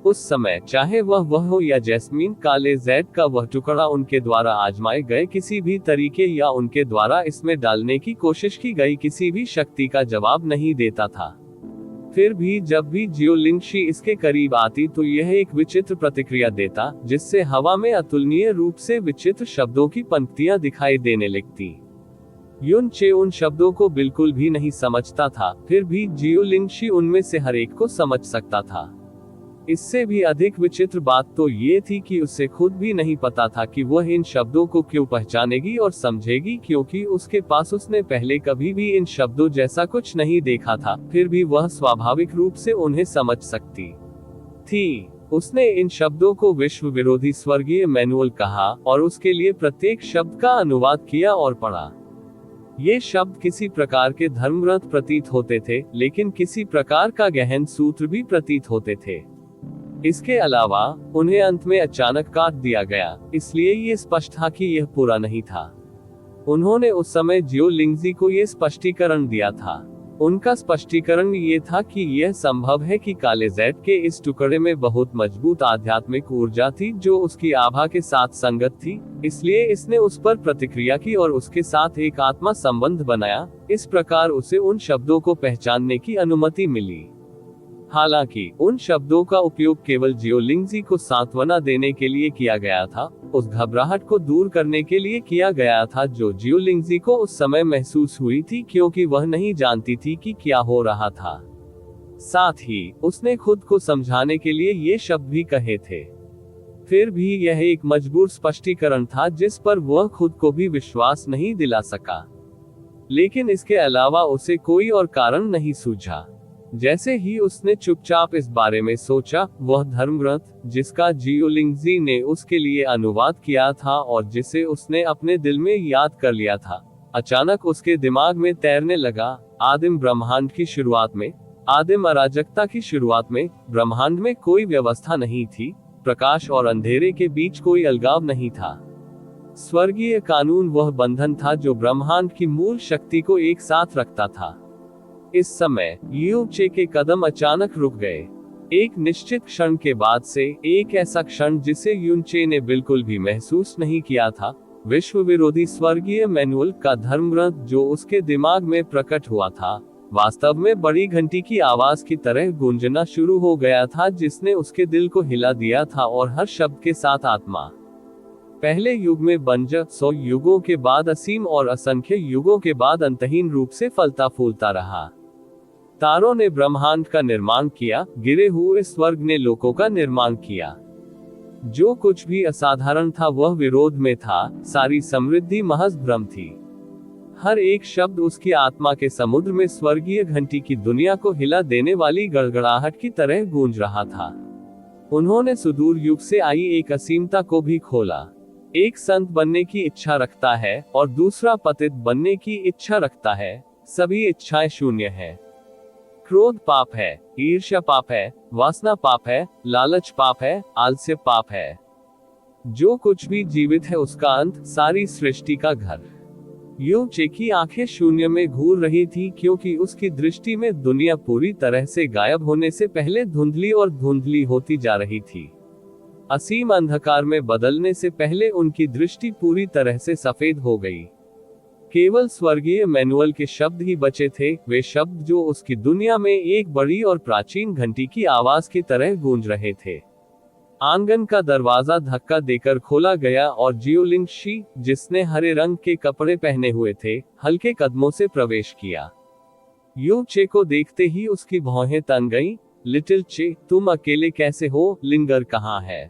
उस समय चाहे वह हो या जैस्मीन, काले जैड का वह टुकड़ा उनके द्वारा आजमाए गए किसी भी तरीके या उनके द्वारा इसमें डालने की कोशिश की गई किसी भी शक्ति का जवाब नहीं देता था। फिर भी जब भी जियो लिंगशी इसके करीब आती तो यह एक विचित्र प्रतिक्रिया देता, जिससे हवा में अतुलनीय रूप से विचित्र शब्दों की पंक्तियां दिखाई देने लगती। युन चे उन शब्दों को बिल्कुल भी नहीं समझता था, फिर भी जियो लिंगशी उनमें से हर एक को समझ सकता था। इससे भी अधिक विचित्र बात तो ये थी कि उसे खुद भी नहीं पता था कि वह इन शब्दों को क्यों पहचानेगी और समझेगी, क्योंकि उसके पास उसने पहले कभी भी इन शब्दों जैसा कुछ नहीं देखा था। फिर भी वह स्वाभाविक रूप से उन्हें समझ सकती थी। उसने इन शब्दों को विश्व विरोधी स्वर्गीय मैनुअल कहा और उसके लिए प्रत्येक शब्द का अनुवाद किया और पढ़ा। ये शब्द किसी प्रकार के धर्मग्रंथ प्रतीत होते थे, लेकिन किसी प्रकार का गहन सूत्र भी प्रतीत होते थे। इसके अलावा उन्हें अंत में अचानक काट दिया गया, इसलिए ये स्पष्ट था कि यह पूरा नहीं था। उन्होंने उस समय जियो लिंगजी को यह स्पष्टीकरण दिया था। उनका स्पष्टीकरण ये था कि यह संभव है कि काले जेड के इस टुकड़े में बहुत मजबूत आध्यात्मिक ऊर्जा थी जो उसकी आभा के साथ संगत थी, इसलिए इसने उस पर प्रतिक्रिया की और उसके साथ एक आत्मा संबंध बनाया। इस प्रकार उसे उन शब्दों को पहचानने की अनुमति मिली। हालांकि उन शब्दों का उपयोग केवल जियो लिंगजी को सांत्वना देने के लिए किया गया था, उस घबराहट को दूर करने के लिए किया गया था जो जियो लिंगजी को उस समय महसूस हुई थी, क्योंकि वह नहीं जानती थी कि क्या हो रहा था। साथ ही उसने खुद को समझाने के लिए ये शब्द भी कहे थे। फिर भी यह एक मजबूर स्पष्टीकरण था जिस पर वह खुद को भी विश्वास नहीं दिला सका, लेकिन इसके अलावा उसे कोई और कारण नहीं सूझा। जैसे ही उसने चुपचाप इस बारे में सोचा, वह धर्मग्रंथ जिसका जियो लिंगजी ने उसके लिए अनुवाद किया था और जिसे उसने अपने दिल में याद कर लिया था, अचानक उसके दिमाग में तैरने लगा। आदिम ब्रह्मांड की शुरुआत में, आदिम अराजकता की शुरुआत में, ब्रह्मांड में कोई व्यवस्था नहीं थी, प्रकाश और अंधेरे के बीच कोई अलगाव नहीं था। स्वर्गीय कानून वह बंधन था जो ब्रह्मांड की मूल शक्ति को एक साथ रखता था। इस समय यू चे के कदम अचानक रुक गए। एक निश्चित क्षण के बाद से, एक ऐसा क्षण जिसे यून चे ने बिल्कुल भी महसूस नहीं किया था, विश्व विरोधी स्वर्गीय मैनुअल का धर्मग्रंथ जो उसके दिमाग में प्रकट हुआ था, वास्तव में बड़ी घंटी की आवाज की तरह गूंजना शुरू हो गया था, जिसने उसके दिल को हिला दिया था और हर शब्द के साथ आत्मा। पहले युग में बंजर 100 युगों के बाद असीम और असंख्य युगों के बाद अंतहीन रूप से फलता फूलता रहा। तारों ने ब्रह्मांड का निर्माण किया, गिरे हुए स्वर्ग ने लोकों का निर्माण किया। जो कुछ भी असाधारण था वह विरोध में था, सारी समृद्धि महज भ्रम थी। हर एक शब्द उसकी आत्मा के समुद्र में स्वर्गीय घंटी की दुनिया को हिला देने वाली गड़गड़ाहट की तरह गूंज रहा था। उन्होंने सुदूर युग से आई एक असीमता को भी खोला। एक संत बनने की इच्छा रखता है और दूसरा पतित बनने की इच्छा रखता है। सभी इच्छाएं शून्य है। क्रोध पाप है, ईर्ष्या पाप है, वासना पाप है, लालच पाप है, आलस्य पाप है। जो कुछ भी जीवित है उसका अंत, सारी सृष्टि का घर। यू चे की आंखें शून्य में घूर रही थी, क्योंकि उसकी दृष्टि में दुनिया पूरी तरह से गायब होने से पहले धुंधली और धुंधली होती जा रही थी। असीम अंधकार में बदलने से पहले उनकी दृष्टि पूरी तरह से सफेद हो गई। केवल स्वर्गीय मैनुअल के शब्द ही बचे थे, वे शब्द जो उसकी दुनिया में एक बड़ी और प्राचीन घंटी की आवाज की तरह गूंज रहे थे। आंगन का दरवाजा धक्का देकर खोला गया और जियो लिंगजी, जिसने हरे रंग के कपड़े पहने हुए थे, हल्के कदमों से प्रवेश किया। यू चे को देखते ही उसकी भौहें तन गईं। लिटिल चे, तुम अकेले कैसे हो? लिंगर कहाँ है?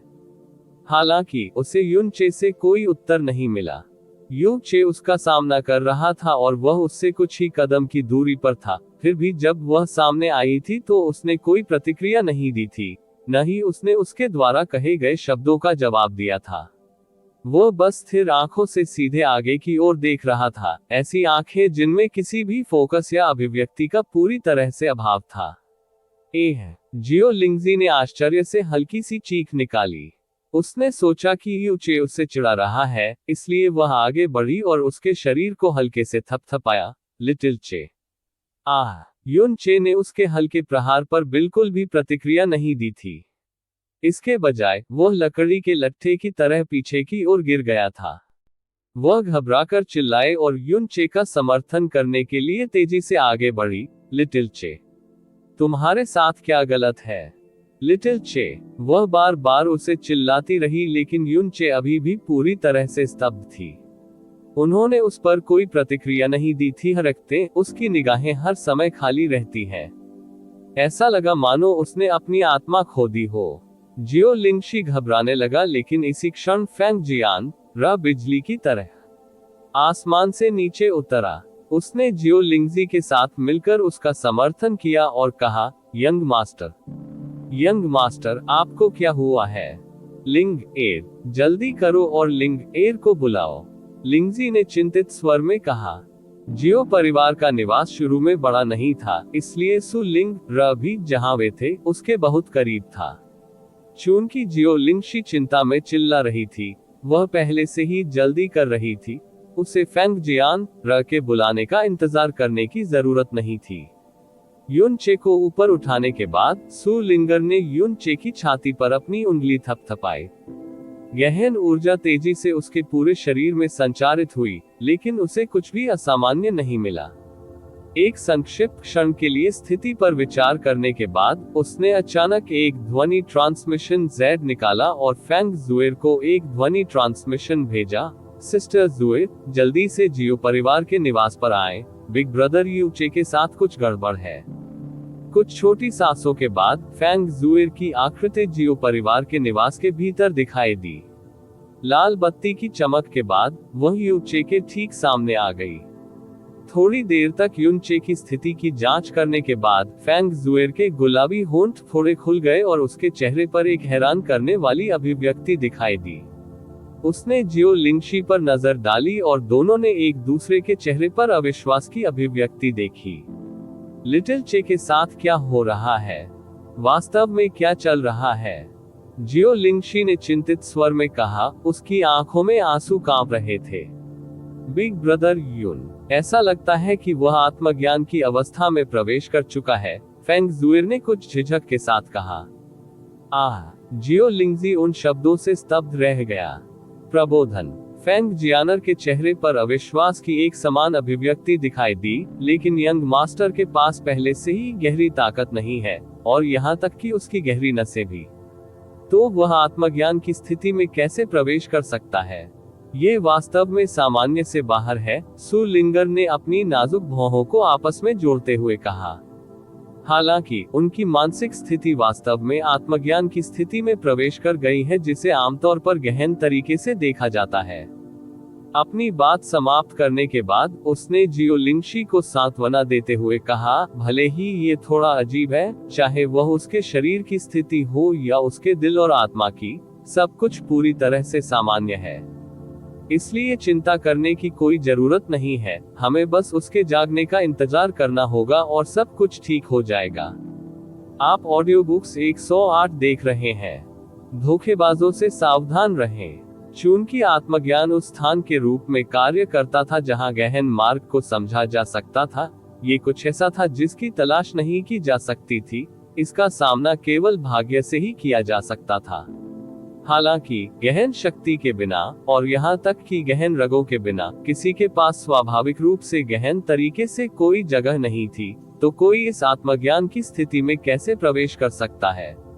हालांकि उसे यून चे से कोई उत्तर नहीं मिला। यू चे उसका सामना कर रहा था और वह उससे कुछ ही कदम की दूरी पर था। फिर भी जब वह सामने आई थी तो उसने कोई प्रतिक्रिया नहीं दी थी, न ही उसने उसके द्वारा कहे गए शब्दों का जवाब दिया था। वह बस स्थिर आंखों से सीधे आगे की ओर देख रहा था, ऐसी आंखें जिनमें किसी भी फोकस या अभिव्यक्ति का पूरी तरह से अभाव था। जियो लिंगजी ने आश्चर्य से हल्की सी चीख निकाली। उसने सोचा कि यू चे उससे चिढ़ा रहा है, इसलिए वह आगे बढ़ी और उसके शरीर को हल्के से थपथपाया। लिटिल चे। यून चे ने उसके हल्के प्रहार पर बिल्कुल भी प्रतिक्रिया नहीं दी थी। इसके बजाय वह लकड़ी के लट्ठे की तरह पीछे की ओर गिर गया था। वह घबराकर चिल्लाए और यून चे का समर्थन करने के लिए तेजी से आगे बढ़ी। लिटिल चे, तुम्हारे साथ क्या गलत है? लिटिल चे। वह बार बार उसे चिल्लाती रही, लेकिन यून चे अभी भी पूरी तरह से स्तब्ध थी। उन्होंने उस पर कोई प्रतिक्रिया नहीं दी थी। हरकतें, उसकी निगाहें हर समय खाली रहती हैं। ऐसा लगा मानो उसने अपनी आत्मा खो दी हो। जियो लिंगजी घबराने लगा, लेकिन इसी क्षण फेंग जियान रा बिजली की तरह आसमान से नीचे उतरा। उसने जियो लिंगजी के साथ मिलकर उसका समर्थन किया और कहा, यंग मास्टर, आपको क्या हुआ है? लिंग एर, जल्दी करो और लिंग एर को बुलाओ, लिंगजी ने चिंतित स्वर में कहा। जियो परिवार का निवास शुरू में बड़ा नहीं था, इसलिए सु लिंग र भी जहां वे थे उसके बहुत करीब था। चूंकि जियो लिंगशी चिंता में चिल्ला रही थी, वह पहले से ही जल्दी कर रही थी, उसे फेंग जियान र के बुलाने का इंतजार करने की जरूरत नहीं थी। युन चे को ऊपर उठाने के बाद सु लिंगर ने युन चे की छाती पर अपनी उंगली थपथपाई। गहन ऊर्जा तेजी से उसके पूरे शरीर में संचारित हुई, लेकिन उसे कुछ भी असामान्य नहीं मिला। एक संक्षिप्त क्षण के लिए स्थिति पर विचार करने के बाद उसने अचानक एक ध्वनि ट्रांसमिशन जेड निकाला और फेंग जुएर को एक ध्वनि ट्रांसमिशन भेजा। सिस्टर जुएर, जल्दी से जियो परिवार के निवास पर आए, बिग ब्रदर यू चे के साथ कुछ गड़बड़ है। कुछ छोटी सांसों के बाद फेंग जुएर की आकृति जियो परिवार के निवास के भीतर दिखाई दी। लाल बत्ती की चमक के बाद वह यू चे के ठीक सामने आ गई। थोड़ी देर तक युन चे की स्थिति की जांच करने के बाद फेंग जुएर के गुलाबी होंठ थोड़े खुल गए और उसके चेहरे पर एक हैरान करने वाली अभिव्यक्ति दिखाई दी। उसने जियो लिंगशी पर नजर डाली और दोनों ने एक दूसरे के चेहरे पर अविश्वास की अभिव्यक्ति देखी। लिटिल चे के साथ क्या हो रहा है? वास्तव में क्या चल रहा है? जियो लिंगशी ने चिंतित स्वर में कहा, उसकी आंखों में आंसू कांप रहे थे। बिग ब्रदर युन, ऐसा लगता है कि वह आत्मज्ञान की अवस्था में प्रवेश कर चुका है, फेंग जुएर ने कुछ झिझक के साथ कहा। जियो लिंगजी उन शब्दों से स्तब्ध रह गया। प्रबोधन। फेंग जियानर के चेहरे पर अविश्वास की एक समान अभिव्यक्ति दिखाई दी, लेकिन यंग मास्टर के पास पहले से ही गहरी ताकत नहीं है, और यहाँ तक कि उसकी गहरी नसें भी। तो वह आत्मज्ञान की स्थिति में कैसे प्रवेश कर सकता है? ये वास्तव में सामान्य से बाहर है, सु लिंगर ने अपनी नाजुक भौहों को आपस में जोड़ते हुए कहा। हालांकि उनकी मानसिक स्थिति वास्तव में आत्मज्ञान की स्थिति में प्रवेश कर गई है, जिसे आमतौर पर गहन तरीके से देखा जाता है। अपनी बात समाप्त करने के बाद उसने जियो लिंगशी को सांत्वना देते हुए कहा, भले ही ये थोड़ा अजीब है, चाहे वह उसके शरीर की स्थिति हो या उसके दिल और आत्मा की, सब कुछ पूरी तरह से सामान्य है। इसलिए चिंता करने की कोई जरूरत नहीं है, हमें बस उसके जागने का इंतजार करना होगा और सब कुछ ठीक हो जाएगा। आप ऑडियो बुक्स 108 देख रहे हैं। धोखेबाजों से सावधान रहें। चूंकि आत्मज्ञान उस स्थान के रूप में कार्य करता था जहां गहन मार्ग को समझा जा सकता था, ये कुछ ऐसा था जिसकी तलाश नहीं की जा सकती थी, इसका सामना केवल भाग्य से ही किया जा सकता था। हालांकि गहन शक्ति के बिना, और यहाँ तक कि गहन रगों के बिना, किसी के पास स्वाभाविक रूप से गहन तरीके से कोई जगह नहीं थी, तो कोई इस आत्मज्ञान की स्थिति में कैसे प्रवेश कर सकता है?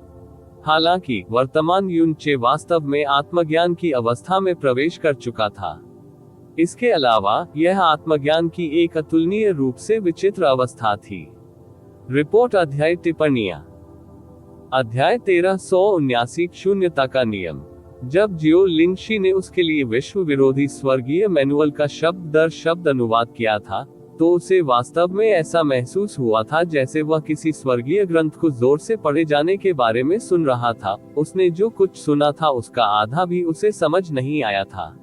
हालांकि वर्तमान युन चे वास्तव में आत्मज्ञान की अवस्था में प्रवेश कर चुका था। इसके अलावा यह आत्मज्ञान की एक अतुलनीय रूप से विचित्र अवस्था थी। रिपोर्ट अध्याय टिप्पणियां। अध्याय 1379 शून्यता का नियम। जब जियो लिंगशी ने उसके लिए विश्व विरोधी स्वर्गीय मैनुअल का शब्द दर शब्द अनुवाद किया था, तो उसे वास्तव में ऐसा महसूस हुआ था जैसे वह किसी स्वर्गीय ग्रंथ को जोर से पढ़े जाने के बारे में सुन रहा था। उसने जो कुछ सुना था उसका आधा भी उसे समझ नहीं आया था।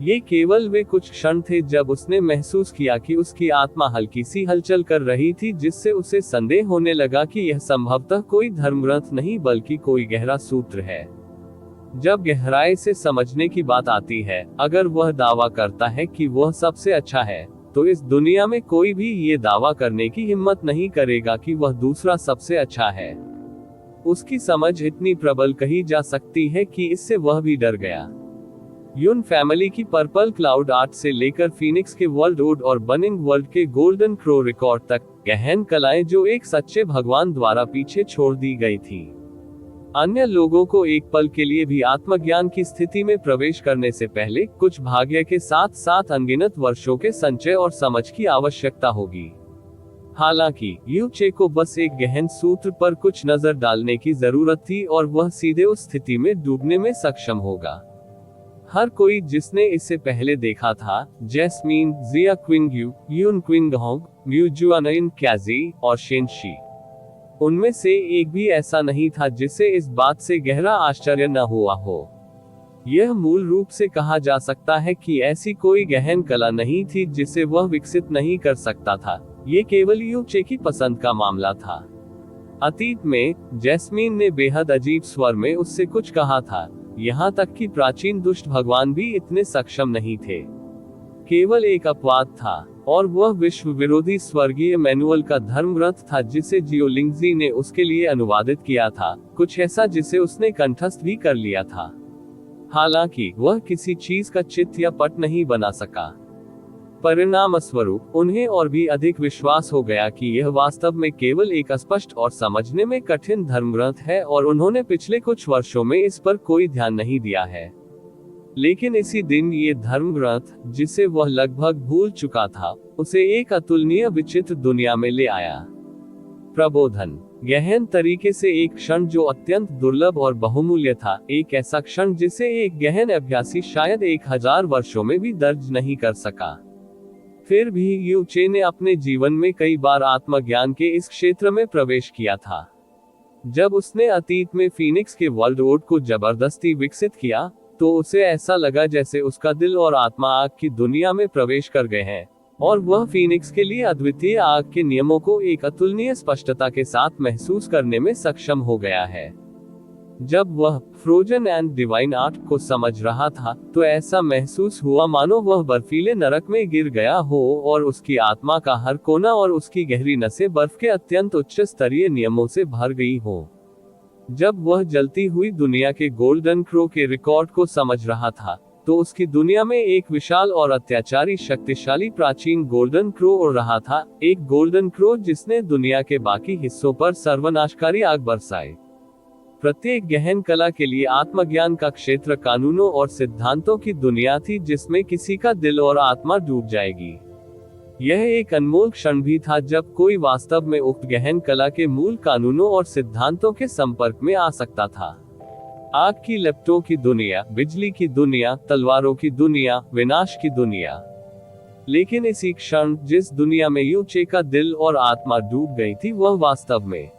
ये केवल वे कुछ क्षण थे जब उसने महसूस किया कि उसकी आत्मा हल्की सी हलचल कर रही थी, जिससे उसे संदेह होने लगा कि यह संभवतः कोई धर्मग्रंथ नहीं बल्कि कोई गहरा सूत्र है। जब गहराई से समझने की बात आती है, अगर वह दावा करता है कि वह सबसे अच्छा है, तो इस दुनिया में कोई भी ये दावा करने की हिम्मत नहीं करेगा कि वह दूसरा सबसे अच्छा है। उसकी समझ इतनी प्रबल कही जा सकती है कि इससे वह भी डर गया। युन फैमिली की पर्पल क्लाउड आर्ट से लेकर फीनिक्स के वर्ल्ड वुड और बनिंग वर्ल्ड के गोल्डन क्रो रिकॉर्ड तक, गहन कलाएं जो एक सच्चे भगवान द्वारा पीछे छोड़ दी गई थी। अन्य लोगों को एक पल के लिए भी आत्मज्ञान की स्थिति में प्रवेश करने से पहले कुछ भाग्य के साथ साथ अनगिनत वर्षों के संचय और समझ की आवश्यकता होगी। हालांकि यू चे को बस एक गहन सूत्र पर कुछ नजर डालने की जरूरत थी और वह सीधे उस स्थिति में डूबने में सक्षम होगा। हर कोई जिसने इसे पहले देखा था, जैस्मीन, जिया क्विंगयू, यून क्विंगहोंग, म्यू जुआनइन कैजी और शेनशी, उनमें से एक भी ऐसा नहीं था जिसे इस बात से गहरा आश्चर्य न हुआ हो। यह मूल रूप से कहा जा सकता है कि ऐसी कोई गहन कला नहीं थी जिसे वह विकसित नहीं कर सकता था, ये केवल यूचे की पसंद का मामला था। अतीत में जैस्मीन ने बेहद अजीब स्वर में उससे कुछ कहा था, यहाँ तक कि प्राचीन दुष्ट भगवान भी इतने सक्षम नहीं थे। केवल एक अपवाद था, और वह विश्व विरोधी स्वर्गीय मैनुअल का धर्म ग्रंथ था जिसे जियोलिंगजी ने उसके लिए अनुवादित किया था, कुछ ऐसा जिसे उसने कंठस्थ भी कर लिया था। हालांकि वह किसी चीज का चित्र या पट नहीं बना सका। परिणाम स्वरूप उन्हें और भी अधिक विश्वास हो गया कि यह वास्तव में केवल एक अस्पष्ट और समझने में कठिन धर्मग्रंथ है, और उन्होंने पिछले कुछ वर्षों में इस पर कोई ध्यान नहीं दिया है। लेकिन इसी दिन ये धर्मग्रंथ, जिसे वह लगभग भूल चुका था, उसे एक अतुलनीय विचित्र दुनिया में ले आया। प्रबोधन, गहन तरीके से एक क्षण जो अत्यंत दुर्लभ और बहुमूल्य था, एक ऐसा क्षण जिसे एक गहन अभ्यासी शायद 1000 वर्षों में भी दर्ज नहीं कर सका। फिर भी यूचे ने अपने जीवन में कई बार आत्मज्ञान के इस क्षेत्र में प्रवेश किया था। जब उसने अतीत में फीनिक्स के वर्ल्ड ओड को जबरदस्ती विकसित किया, तो उसे ऐसा लगा जैसे उसका दिल और आत्मा आग की दुनिया में प्रवेश कर गए हैं, और वह फीनिक्स के लिए अद्वितीय आग के नियमों को एक अतुलनीय स्पष्टता के साथ महसूस करने में सक्षम हो गया है। जब वह फ्रोजन एंड डिवाइन आर्ट को समझ रहा था, तो ऐसा महसूस हुआ मानो वह बर्फीले नरक में गिर गया हो और उसकी आत्मा का हर कोना और उसकी गहरी नसें बर्फ के अत्यंत उच्च स्तरीय नियमों से भर गई हो। जब वह जलती हुई दुनिया के गोल्डन क्रो के रिकॉर्ड को समझ रहा था, तो उसकी दुनिया में एक विशाल और अत्याचारी शक्तिशाली प्राचीन गोल्डन क्रो उड़ रहा था, एक गोल्डन क्रो जिसने दुनिया के बाकी हिस्सों पर सर्वनाशकारी आग बरसाई। प्रत्येक गहन कला के लिए आत्मज्ञान का क्षेत्र कानूनों और सिद्धांतों की दुनिया थी जिसमें किसी का दिल और आत्मा डूब जाएगी। यह एक अनमोल क्षण भी था जब कोई वास्तव में उक्त गहन कला के मूल कानूनों और सिद्धांतों के संपर्क में आ सकता था। आग की लपटों की दुनिया, बिजली की दुनिया, तलवारों की दुनिया, विनाश की दुनिया। लेकिन इसी क्षण जिस दुनिया में यूचे का दिल और आत्मा डूब गई थी, वह वास्तव में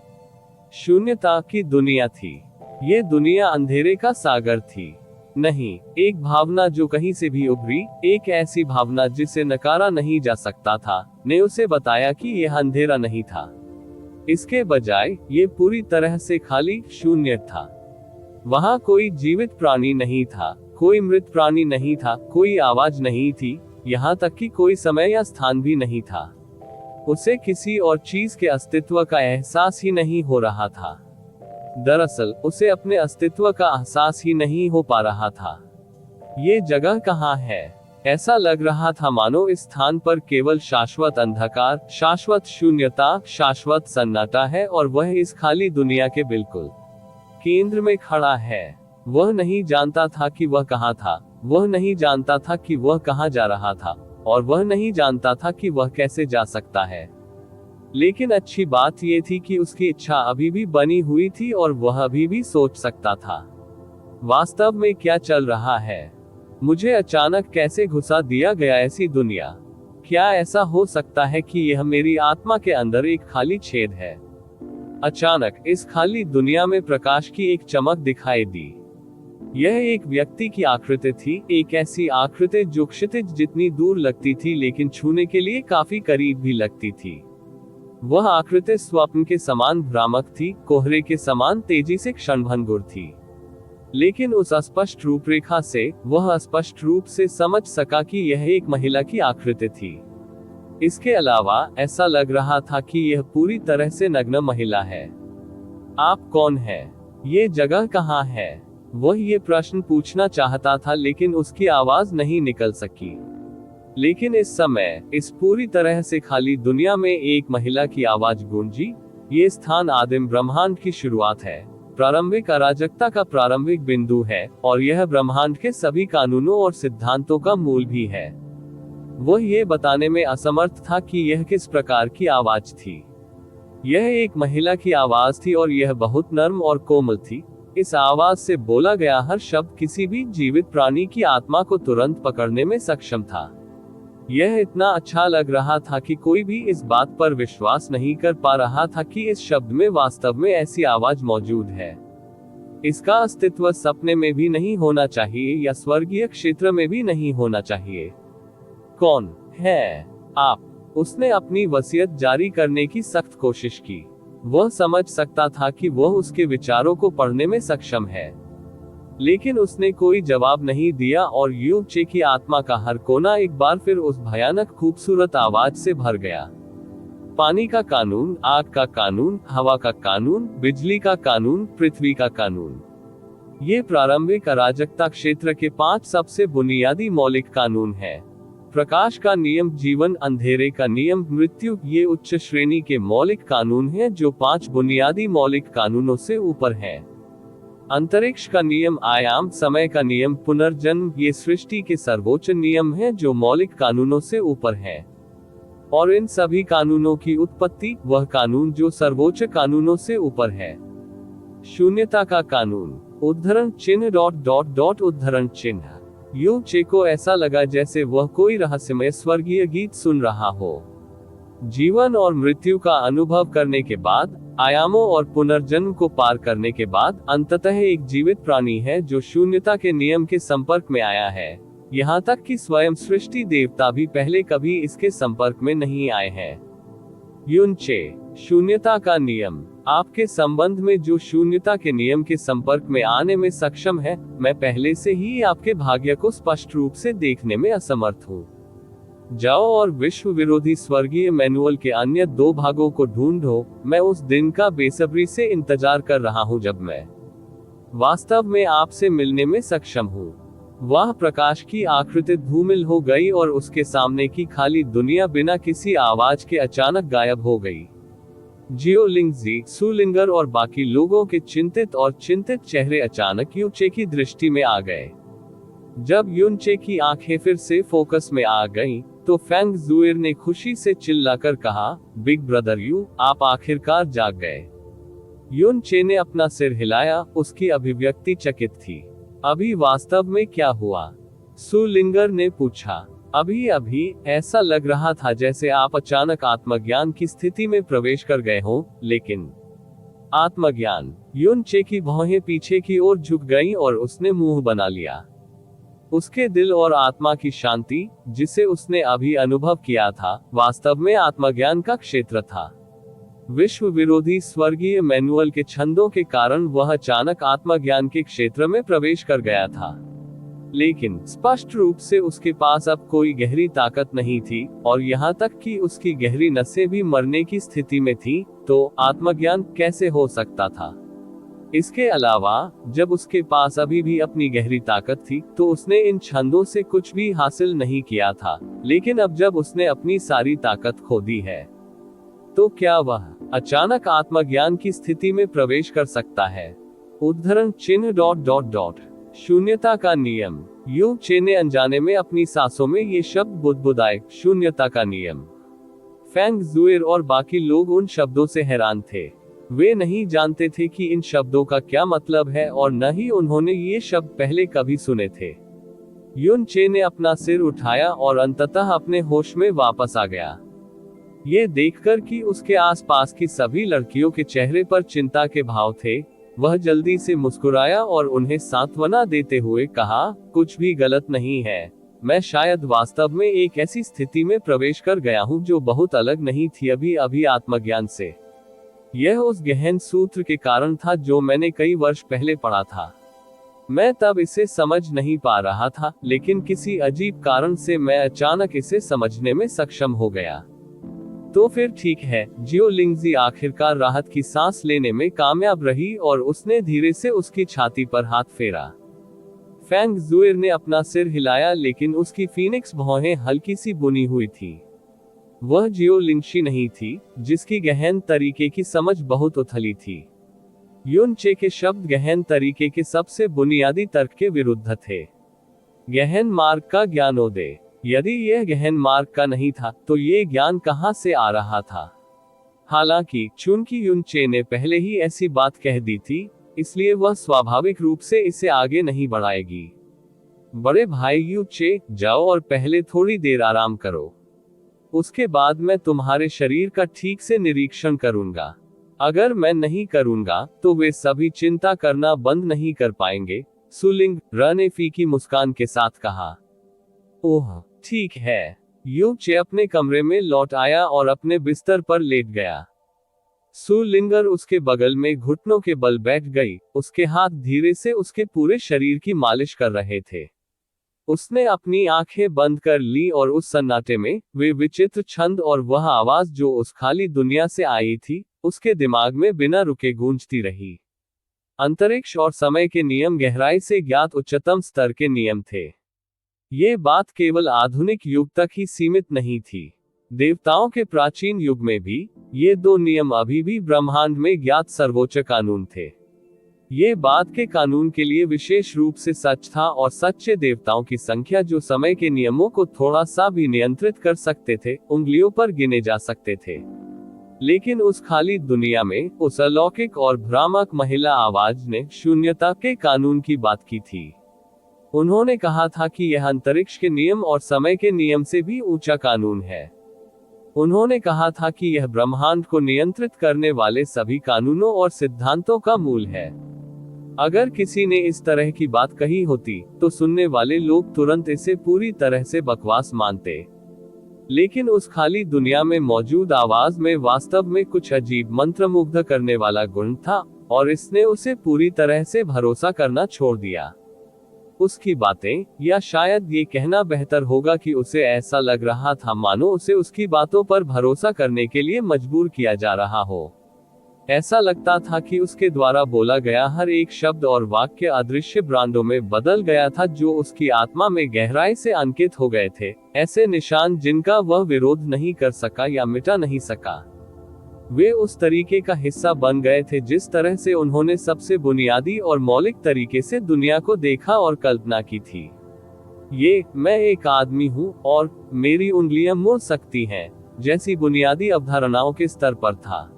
शून्यता की दुनिया थी। ये दुनिया अंधेरे का सागर थी। नहीं, एक भावना जो कहीं से भी उभरी, एक ऐसी भावना जिसे नकारा नहीं जा सकता था, ने उसे बताया कि यह अंधेरा नहीं था। इसके बजाय ये पूरी तरह से खाली शून्य था। वहां कोई जीवित प्राणी नहीं था, कोई मृत प्राणी नहीं था, कोई आवाज नहीं थी, यहाँ तक कि कोई समय या स्थान भी नहीं था। उसे किसी और चीज के अस्तित्व का एहसास ही नहीं हो रहा था। दरअसल उसे अपने अस्तित्व का एहसास ही नहीं हो पा रहा था। ये जगह कहाँ है? ऐसा लग रहा था मानो इस स्थान पर केवल शाश्वत अंधकार, शाश्वत शून्यता, शाश्वत सन्नाटा है, और वह इस खाली दुनिया के बिल्कुल केंद्र में खड़ा है। वह नहीं जानता था कि वह कहाँ था, वह नहीं जानता था कि वह कहाँ जा रहा था, और वह नहीं जानता था कि वह कैसे जा सकता है। लेकिन अच्छी बात यह थी कि उसकी इच्छा अभी भी बनी हुई थी और वह अभी भी सोच सकता था, वास्तव में क्या चल रहा है? मुझे अचानक कैसे घुसा दिया गया ऐसी दुनिया? क्या ऐसा हो सकता है कि यह मेरी आत्मा के अंदर एक खाली छेद है? अचानक इस खाली दुनिया में प्रकाश की एक चमक दिखाई दी। यह एक व्यक्ति की आकृति थी, एक ऐसी आकृति जो क्षितिज जितनी दूर लगती थी लेकिन छूने के लिए काफी करीब भी लगती थी। वह आकृति स्वप्न के समान भ्रामक थी, कोहरे के समान तेजी से क्षणभंगुर थी। लेकिन उस अस्पष्ट रूपरेखा से वह स्पष्ट रूप से समझ सका कि यह एक महिला की आकृति थी। इसके अलावा ऐसा लग रहा था कि यह पूरी तरह से नग्न महिला है। आप कौन है? ये जगह कहाँ है? वह ये प्रश्न पूछना चाहता था, लेकिन उसकी आवाज नहीं निकल सकी। लेकिन इस समय इस पूरी तरह से खाली दुनिया में एक महिला की आवाज गूंजी। ये स्थान आदिम ब्रह्मांड की शुरुआत है, प्रारंभिक अराजकता का प्रारंभिक बिंदु है, और यह ब्रह्मांड के सभी कानूनों और सिद्धांतों का मूल भी है। वह ये बताने में असमर्थ था कि यह किस प्रकार की आवाज थी। यह एक महिला की आवाज थी और यह बहुत नर्म और कोमल थी। इस आवाज से बोला गया हर शब्द किसी भी जीवित प्राणी की आत्मा को तुरंत पकड़ने में सक्षम था। यह इतना अच्छा लग रहा था कि कोई भी इस बात पर विश्वास नहीं कर पा रहा था कि इस शब्द में वास्तव में ऐसी आवाज मौजूद है। इसका अस्तित्व सपने में भी नहीं होना चाहिए या स्वर्गीय क्षेत्र में भी नहीं होना चाहिए। कौन है आप? उसने अपनी वसीयत जारी करने की सख्त कोशिश की। वह समझ सकता था कि वह उसके विचारों को पढ़ने में सक्षम है, लेकिन उसने कोई जवाब नहीं दिया और यू चे की आत्मा का हर कोना एक बार फिर उस भयानक खूबसूरत आवाज से भर गया। पानी का कानून, आग का कानून, हवा का कानून, बिजली का कानून, पृथ्वी का कानून। ये प्रारंभिक अराजकता क्षेत्र के 5 सबसे बुनियादी मौलिक कानून हैं। प्रकाश का नियम, जीवन, अंधेरे का नियम, मृत्यु, ये उच्च श्रेणी के मौलिक कानून हैं जो 5 बुनियादी मौलिक कानूनों से ऊपर हैं। अंतरिक्ष का नियम, आयाम, समय का नियम, पुनर्जन्म, ये सृष्टि के सर्वोच्च नियम हैं जो मौलिक कानूनों से ऊपर हैं। और इन सभी कानूनों की उत्पत्ति, वह कानून जो सर्वोच्च कानूनों से ऊपर है। शून्यता का कानून, उद्धरण चिन्ह ... उद्धरण चिन्ह। यू चे को ऐसा लगा जैसे वह कोई रहस्यमय स्वर्गीय गीत सुन रहा हो। जीवन और मृत्यु का अनुभव करने के बाद, आयामों और पुनर्जन्म को पार करने के बाद, अंततः एक जीवित प्राणी है जो शून्यता के नियम के संपर्क में आया है। यहाँ तक कि स्वयं सृष्टि देवता भी पहले कभी इसके संपर्क में नहीं आए हैं। युनचे, शून्यता का नियम। आपके संबंध में जो शून्यता के नियम के संपर्क में आने में सक्षम है, मैं पहले से ही आपके भाग्य को स्पष्ट रूप से देखने में असमर्थ हूँ। जाओ और विश्व विरोधी स्वर्गीय मैनुअल के अन्य 2 भागों को ढूंढो। मैं उस दिन का बेसब्री से इंतजार कर रहा हूँ जब मैं वास्तव में आपसे मिलने में सक्षम हूँ। वह प्रकाश की आकृति धूमिल हो गई और उसके सामने की खाली दुनिया बिना किसी आवाज के अचानक गायब हो गई। जियो लिंगजी, सुलिंगर और बाकी लोगों के चिंतित चेहरे अचानक यूचे की दृष्टि में आ गए। जब यूनचे की आंखें फिर से फोकस में आ गईं, तो फेंग जुएर ने खुशी से चिल्लाकर कहा, बिग ब्रदर यू, आप आखिरकार जाग गए। यूनचे ने अपना सिर हिलाया, उसकी अभिव्यक्ति चकित थी। अभी वास्तव में क्या हुआ? सुलिंगर ने पूछा। अभी ऐसा लग रहा था जैसे आप अचानक आत्मज्ञान की स्थिति में प्रवेश कर गए हो, लेकिन आत्मज्ञान? यूनचे की भौहें पीछे की ओर झुक गईं और उसने मुंह बना लिया। उसके दिल और आत्मा की शांति, जिसे उसने अभी अनुभव किया था, वास्तव में आत्मज्ञान का क्षेत्र था। विश्व विरोधी स्वर्गीय मैनुअल के छंदों के कारण वह अचानक आत्मज्ञान के क्षेत्र में प्रवेश कर गया था, लेकिन स्पष्ट रूप से उसके पास अब कोई गहरी ताकत नहीं थी, और यहाँ तक कि उसकी गहरी नसें भी मरने की स्थिति में थी। तो आत्मज्ञान कैसे हो सकता था? इसके अलावा, जब उसके पास अभी भी अपनी गहरी ताकत थी, तो उसने इन छंदों से कुछ भी हासिल नहीं किया था। लेकिन अब जब उसने अपनी सारी ताकत खो दी है, तो क्या वह अचानक आत्मज्ञान की स्थिति में प्रवेश कर सकता है? उद्धरण चिन्ह ... शून्यता का नियम। यू चे ने अनजाने में अपनी सांसों में ये शब्द बुदबुदाए, शून्यता का नियम। फेंग जुएर और बाकी लोग उन शब्दों से हैरान थे। वे नहीं जानते थे कि इन शब्दों का क्या मतलब है, और न ही उन्होंने ये शब्द पहले कभी सुने थे। युन चे ने अपना सिर उठाया और अंततः अपने होश में वापस आ गया। ये देखकर कि उसके आसपास की सभी लड़कियों के चेहरे पर चिंता के भाव थे, वह जल्दी से मुस्कुराया और उन्हें सांत्वना देते हुए कहा, कुछ भी गलत नहीं है। मैं शायद वास्तव में एक ऐसी स्थिति में प्रवेश कर गया हूं जो बहुत अलग नहीं थी अभी आत्मज्ञान से। यह उस गहन सूत्र के कारण था जो मैंने कई वर्ष पहले पढ़ा था। मैं तब इसे समझ नहीं पा रहा था, लेकिन किसी अजीब कारण से मैं अचानक इसे समझने में सक्षम हो गया। तो फिर ठीक है। जियो लिंगजी आखिरकार राहत की सांस लेने में कामयाब रही और उसने धीरे से उसकी छाती पर हाथ फेरा। फेंग जुएर ने अपना सिर हिलाया, लेकिन उसकी फीनिक्स भौहें हल्की सी बुनी हुई थी। वह जियो लिंगशी नहीं थी, जिसकी गहन तरीके की समझ बहुत उथली थी। युन चे के शब्द गहन तरीके के सबसे बुनियादी तर्क के विरुद्ध थे। गहन मार्ग का ज्ञानोदय। यदि यह गहन मार्ग का नहीं था, तो ये ज्ञान कहां से आ रहा था? हालांकि चूंकि युन चे ने पहले ही ऐसी बात कह दी थी, इसलिए वह स्वाभाविक रूप से इसे आगे नहीं बढ़ाएगी। बड़े भाई यू चे, जाओ और पहले थोड़ी देर आराम करो। उसके बाद मैं तुम्हारे शरीर का ठीक से निरीक्षण करूंगा। अगर मैं नहीं करूंगा तो वे सभी चिंता करना बंद नहीं कर पाएंगे, सुलिंग र ने फीकी मुस्कान के साथ कहा। ओह ठीक है। यू चे अपने कमरे में लौट आया और अपने बिस्तर पर लेट गया। सु लिंगर उसके बगल में घुटनों के बल बैठ गई, उसके हाथ धीरे से उसके पूरे शरीर की मालिश कर रहे थे। उसने अपनी आंखें बंद कर ली और उस सन्नाटे में वे विचित्र छंद और वह आवाज जो उस खाली दुनिया से आई थी, उसके दिमाग में बिना रुके गूंजती रही। अंतरिक्ष और समय के नियम गहराई से ज्ञात उच्चतम स्तर के नियम थे। ये बात केवल आधुनिक युग तक ही सीमित नहीं थी। देवताओं के प्राचीन युग में भी ये दो नियम अभी भी ब्रह्मांड में ज्ञात सर्वोच्च कानून थे। ये बात के कानून के लिए विशेष रूप से सच था और सच्चे देवताओं की संख्या जो समय के नियमों को थोड़ा सा भी नियंत्रित कर सकते थे, उंगलियों पर गिने जा सकते थे। लेकिन उस खाली दुनिया में उस अलौकिक और भ्रामक महिला आवाज ने शून्यता के कानून की बात की थी। उन्होंने कहा था कि यह अंतरिक्ष के नियम और समय के नियम से भी ऊंचा कानून है। उन्होंने कहा था कि यह ब्रह्मांड को नियंत्रित करने वाले सभी कानूनों और सिद्धांतों का मूल है। अगर किसी ने इस तरह की बात कही होती तो सुनने वाले लोग तुरंत इसे पूरी तरह से बकवास मानते। लेकिन उस खाली दुनिया में मौजूद आवाज में वास्तव में कुछ अजीब मंत्रमुग्ध करने वाला गुण था और इसने उसे पूरी तरह से भरोसा करना छोड़ दिया। उसकी बातें, या शायद ये कहना बेहतर होगा कि उसे ऐसा लग रहा था मानो उसे उसकी बातों पर भरोसा करने के लिए मजबूर किया जा रहा हो। ऐसा लगता था कि उसके द्वारा बोला गया हर एक शब्द और वाक्य अदृश्य ब्रांडों में बदल गया था जो उसकी आत्मा में गहराई से अंकित हो गए थे, ऐसे निशान जिनका वह विरोध नहीं कर सका या मिटा नहीं सका। वे उस तरीके का हिस्सा बन गए थे जिस तरह से उन्होंने सबसे बुनियादी और मौलिक तरीके से दुनिया को देखा और कल्पना की थी। मैं एक आदमी हूँ और मेरी उंगलियां मुड़ सकती हैं, जैसी बुनियादी अवधारणाओं के स्तर पर था।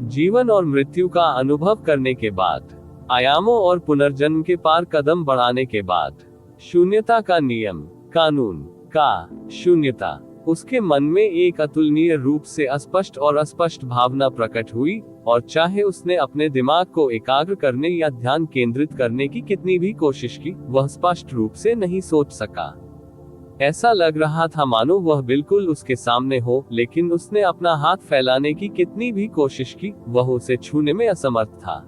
जीवन और मृत्यु का अनुभव करने के बाद, आयामों और पुनर्जन्म के पार कदम बढ़ाने के बाद, शून्यता का नियम, कानून का शून्यता। उसके मन में एक अतुलनीय रूप से अस्पष्ट और अस्पष्ट भावना प्रकट हुई, और चाहे उसने अपने दिमाग को एकाग्र करने या ध्यान केंद्रित करने की कितनी भी कोशिश की, वह स्पष्ट रूप से नहीं सोच सका। ऐसा लग रहा था मानो वह बिल्कुल उसके सामने हो, लेकिन उसने अपना हाथ फैलाने की कितनी भी कोशिश की, वह उसे छूने में असमर्थ था।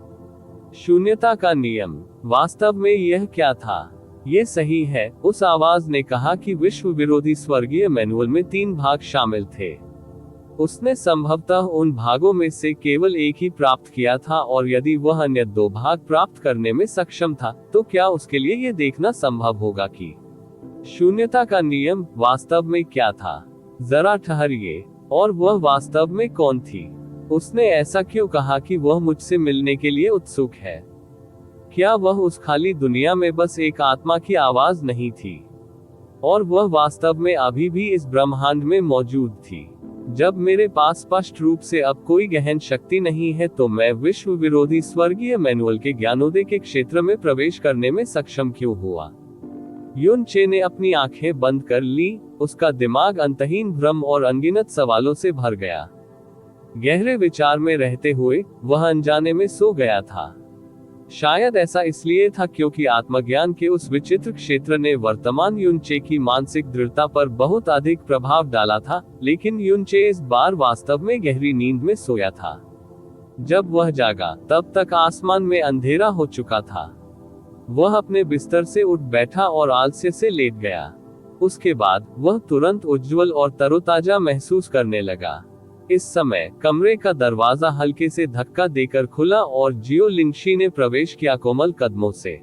शून्यता का नियम, वास्तव में यह क्या था? ये सही है, उस आवाज ने कहा कि विश्व विरोधी स्वर्गीय मैनुअल में 3 भाग शामिल थे। उसने संभवतः उन भागों में से केवल एक ही प्राप्त किया था, और यदि वह अन्य 2 भाग प्राप्त करने में सक्षम था, तो क्या उसके लिए यह देखना संभव होगा कि शून्यता का नियम वास्तव में क्या था? जरा ठहरिए, और वह वास्तव में कौन थी? उसने ऐसा क्यों कहा कि वह मुझसे मिलने के लिए उत्सुक है? क्या वह उस खाली दुनिया में बस एक आत्मा की आवाज नहीं थी, और वह वास्तव में अभी भी इस ब्रह्मांड में मौजूद थी? जब मेरे पास स्पष्ट रूप से अब कोई गहन शक्ति नहीं है, तो मैं विश्व विरोधी स्वर्गीय मैनुअल के ज्ञानोदय के क्षेत्र में प्रवेश करने में सक्षम क्यों हुआ? युन चे ने अपनी आंखें बंद कर ली, उसका दिमाग अंतहीन भ्रम और अनगिनत सवालों से भर गया। गहरे विचार में रहते हुए वह अनजाने में सो गया था। शायद ऐसा इसलिए था क्योंकि आत्मज्ञान के उस विचित्र क्षेत्र ने वर्तमान युनचे की मानसिक दृढ़ता पर बहुत अधिक प्रभाव डाला था, लेकिन युनचे इस बार वास्तव में गहरी नींद में सोया था। जब वह जागा, तब तक आसमान में अंधेरा हो चुका था। वह अपने बिस्तर से उठ बैठा और आलस्य से लेट गया। उसके बाद वह तुरंत उज्ज्वल और तरोताजा महसूस करने लगा। इस समय कमरे का दरवाजा हल्के से धक्का देकर खुला और जियो लिंगशी ने प्रवेश किया कोमल कदमों से।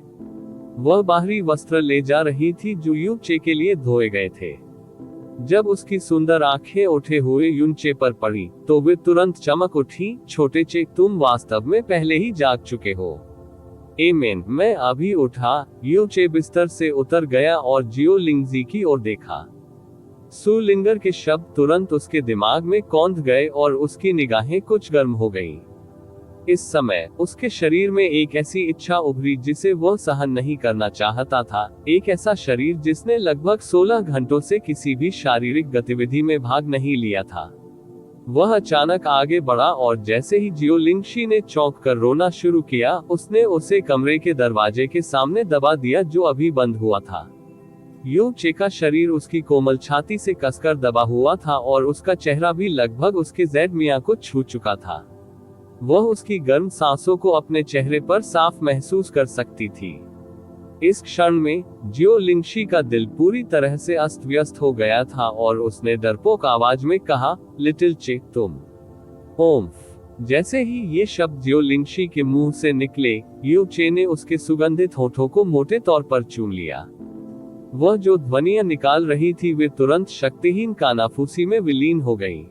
वह बाहरी वस्त्र ले जा रही थी जो युनचे के लिए धोए गए थे। जब उसकी सुंदर आंखें उठे हुए युनचे पर पड़ी, तो वे तुरंत चमक उठी। छोटे चे, तुम वास्तव में पहले ही जाग चुके हो। एमेन, मैं अभी उठा। युनचे बिस्तर से उतर गया और जियो लिंगजी की ओर देखा। सु लिंगर के शब्द तुरंत उसके दिमाग में कौंध गए और उसकी निगाहें कुछ गर्म हो गईं। इस समय उसके शरीर में एक ऐसी इच्छा उभरी जिसे वह सहन नहीं करना चाहता था, एक ऐसा शरीर जिसने लगभग 16 घंटों से किसी भी शारीरिक गतिविधि में भाग नहीं लिया था। वह अचानक आगे बढ़ा और जैसे ही जियो लिंगशी ने चौंक कर रोना शुरू किया, उसने उसे कमरे के दरवाजे के सामने दबा दिया जो अभी बंद हुआ था। यू चे का शरीर उसकी कोमल छाती से कसकर दबा हुआ था और उसका चेहरा भी लगभग उसके जेड मियां को छू चुका था। वह उसकी गर्म सांसों को अपने चेहरे पर साफ महसूस कर सकती थी। इस क्षण में जियो लिंगशी का दिल पूरी तरह से अस्त व्यस्त हो गया था और उसने डरपोक आवाज में कहा, लिटिल चे तुम। ओम्फ। जैसे ही ये शब्द जियो लिंगशी के मुंह से निकले, यू चे ने उसके सुगंधित होठों को मोटे तौर पर चूम लिया। वह जो ध्वनियां निकाल रही थी वे तुरंत शक्तिहीन कानाफूसी में विलीन हो गईं।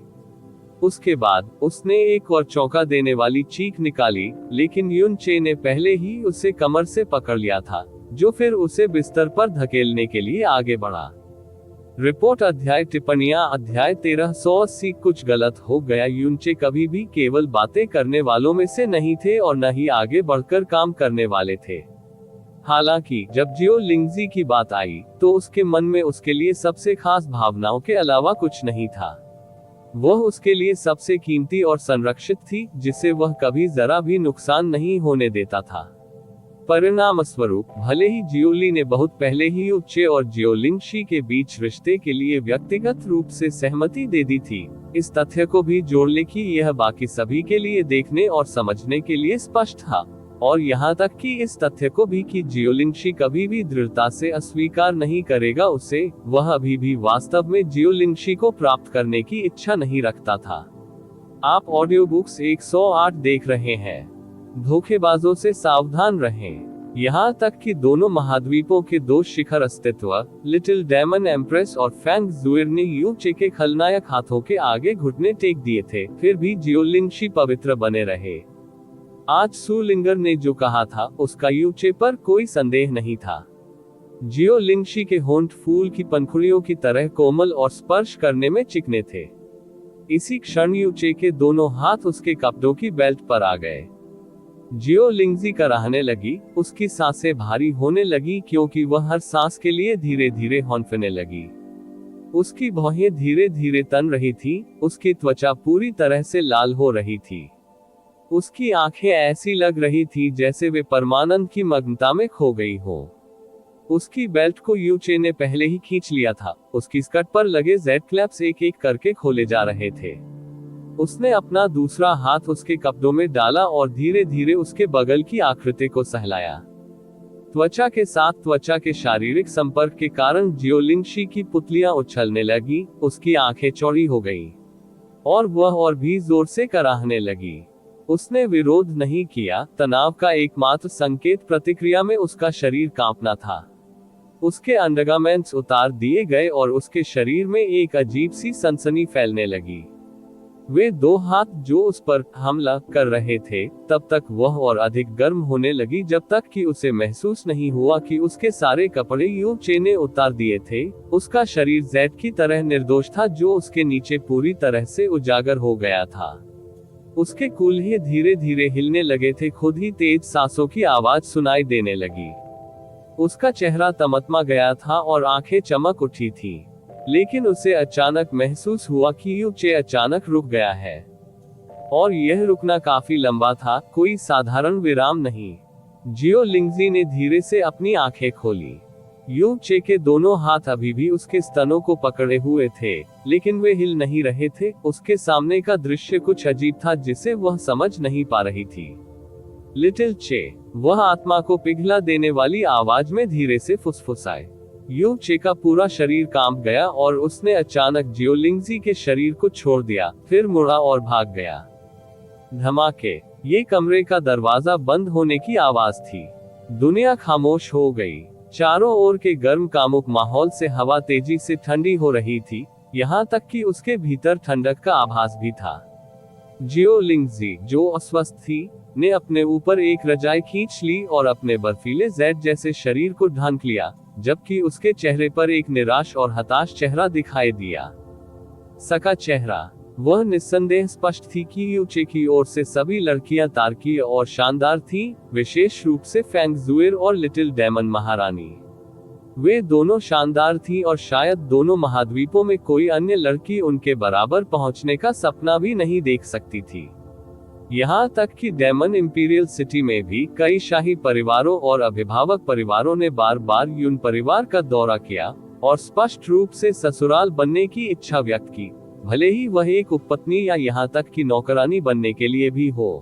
उसके बाद उसने एक और चौंका देने वाली चीख निकाली, लेकिन युन चे ने पहले ही उसे कमर से पकड़ लिया था, जो फिर उसे बिस्तर पर धकेलने के लिए आगे बढ़ा। रिपोर्ट अध्याय टिप्पणियां अध्याय 1380 कुछ गलत हो गया। युन चे कभी भी केवल बातें करने वालों में से नहीं थे और न ही आगे बढ़कर काम करने वाले थे। हालांकि जब जियो लिंगजी की बात आई तो उसके मन में उसके लिए सबसे खास भावनाओं के अलावा कुछ नहीं था। वह उसके लिए सबसे कीमती और संरक्षित थी, जिसे वह कभी जरा भी नुकसान नहीं होने देता था। परिणाम स्वरूप भले ही जियोली ने बहुत पहले ही यू चे और जियो लिंगशी के बीच रिश्ते के लिए व्यक्तिगत रूप से सहमति दे दी थी, इस तथ्य को भी जोड़ ले कि यह बाकी सभी के लिए देखने और समझने के लिए स्पष्ट था, और यहाँ तक कि इस तथ्य को भी कि जियो लिंगशी कभी भी दृढ़ता से अस्वीकार नहीं करेगा उसे, वह अभी भी वास्तव में जियो लिंगशी को प्राप्त करने की इच्छा नहीं रखता था। आप ऑडियो बुक्स 108 देख रहे हैं। धोखेबाजों से सावधान रहें। यहाँ तक कि दोनों महाद्वीपों के दो शिखर अस्तित्व, लिटिल डेमन एम्प्रेस और फैंग जुएर ने यू चे के खलनायक हाथों के आगे घुटने टेक दिए थे, फिर भी जियो लिंगशी पवित्र बने रहे। आज सु लिंगर ने जो कहा था उसका यू चे पर कोई संदेह नहीं था। जियो लिंगशी के होंठ फूल की पंखुड़ियों की तरह कोमल और स्पर्श करने में चिकने थे। इसी क्षण यू चे के दोनों हाथ उसके कपड़ों की बेल्ट पर आ गए। जियो लिंगजी कराहने लगी, उसकी सांसें भारी होने लगी क्योंकि वह हर सांस के लिए धीरे धीरे हौंफने लगी। उसकी भौहें धीरे धीरे तन रही थी, उसकी त्वचा पूरी तरह से लाल हो रही थी। उसकी आंखें ऐसी लग रही थी जैसे वे परमानंद की मग्नता में खो गई हो। उसकी बेल्ट को यू चे ने पहले ही खींच लिया था, उसकी स्कर्ट पर लगे जेड क्लैप्स एक एक करके खोले जा रहे थे। उसने अपना दूसरा हाथ उसके कपड़ों में डाला और धीरे धीरे उसके बगल की आकृति को सहलाया। त्वचा के साथ त्वचा के शारीरिक संपर्क के कारण जियो लिंगशी की पुतलियां उछलने लगी, उसकी आंखें चौड़ी हो गईं, और वह और भी जोर से कराहने लगी। उसने विरोध नहीं किया, तनाव का एकमात्र संकेत प्रतिक्रिया में उसका शरीर कांपना था। उसके अंडरगारमेंट्स उतार दिए गए और उसके शरीर में एक अजीब सी सनसनी फैलने लगी। वे दो हाथ जो उस पर हमला कर रहे थे, तब तक वह और अधिक गर्म होने लगी जब तक कि उसे महसूस नहीं हुआ कि उसके सारे कपड़े यू चे ने उतार दिए थे। उसका शरीर जेड की तरह निर्दोष था जो उसके नीचे पूरी तरह से उजागर हो गया था। उसके कूल्हे धीरे धीरे हिलने लगे थे, खुद ही तेज सांसों की आवाज सुनाई देने लगी। उसका चेहरा तमतमा गया था और आंखें चमक उठी थी, लेकिन उसे अचानक महसूस हुआ कि यू चे अचानक रुक गया है, और यह रुकना काफी लंबा था, कोई साधारण विराम नहीं। जियो लिंगजी ने धीरे से अपनी आंखें खोली। यू चे के दोनों हाथ अभी भी उसके स्तनों को पकड़े हुए थे, लेकिन वे हिल नहीं रहे थे। उसके सामने का दृश्य कुछ अजीब था जिसे वह समझ नहीं पा रही थी। लिटिल चे, वह आत्मा को पिघला देने वाली आवाज में धीरे से फुसफुसाए। यू चे का पूरा शरीर कांप गया और उसने अचानक जियो लिंगजी के शरीर को छोड़ दिया, फिर मुड़ा और भाग गया। धमाके, ये कमरे का दरवाजा बंद होने की आवाज थी। दुनिया खामोश हो गई। चारों ओर के गर्म कामुक माहौल से हवा तेजी से ठंडी हो रही थी, यहाँ तक कि उसके भीतर ठंडक का आभास भी था। जियो लिंगजी, जो अस्वस्थ थी, ने अपने ऊपर एक रजाई खींच ली और अपने बर्फीले जेड जैसे शरीर को ढांक लिया, जबकि उसके चेहरे पर एक निराश और हताश चेहरा दिखाई दिया। सका चेहरा। वह निस्संदेह स्पष्ट थी कि यू चे की ओर से सभी लड़कियां तार्किक और शानदार थीं, विशेष रूप से फैंग जुएर और लिटिल डेमन महारानी। वे दोनों शानदार थी और शायद दोनों महाद्वीपों में कोई अन्य लड़की उनके बराबर पहुंचने का सपना भी नहीं देख सकती थी। यहाँ तक कि डेमन इंपीरियल सिटी में भी कई शाही परिवारों और अभिभावक परिवारों ने बार बार यून परिवार का दौरा किया और स्पष्ट रूप से ससुराल बनने की इच्छा व्यक्त की, भले ही वह एक उपपत्नी या यहाँ तक कि नौकरानी बनने के लिए भी हो।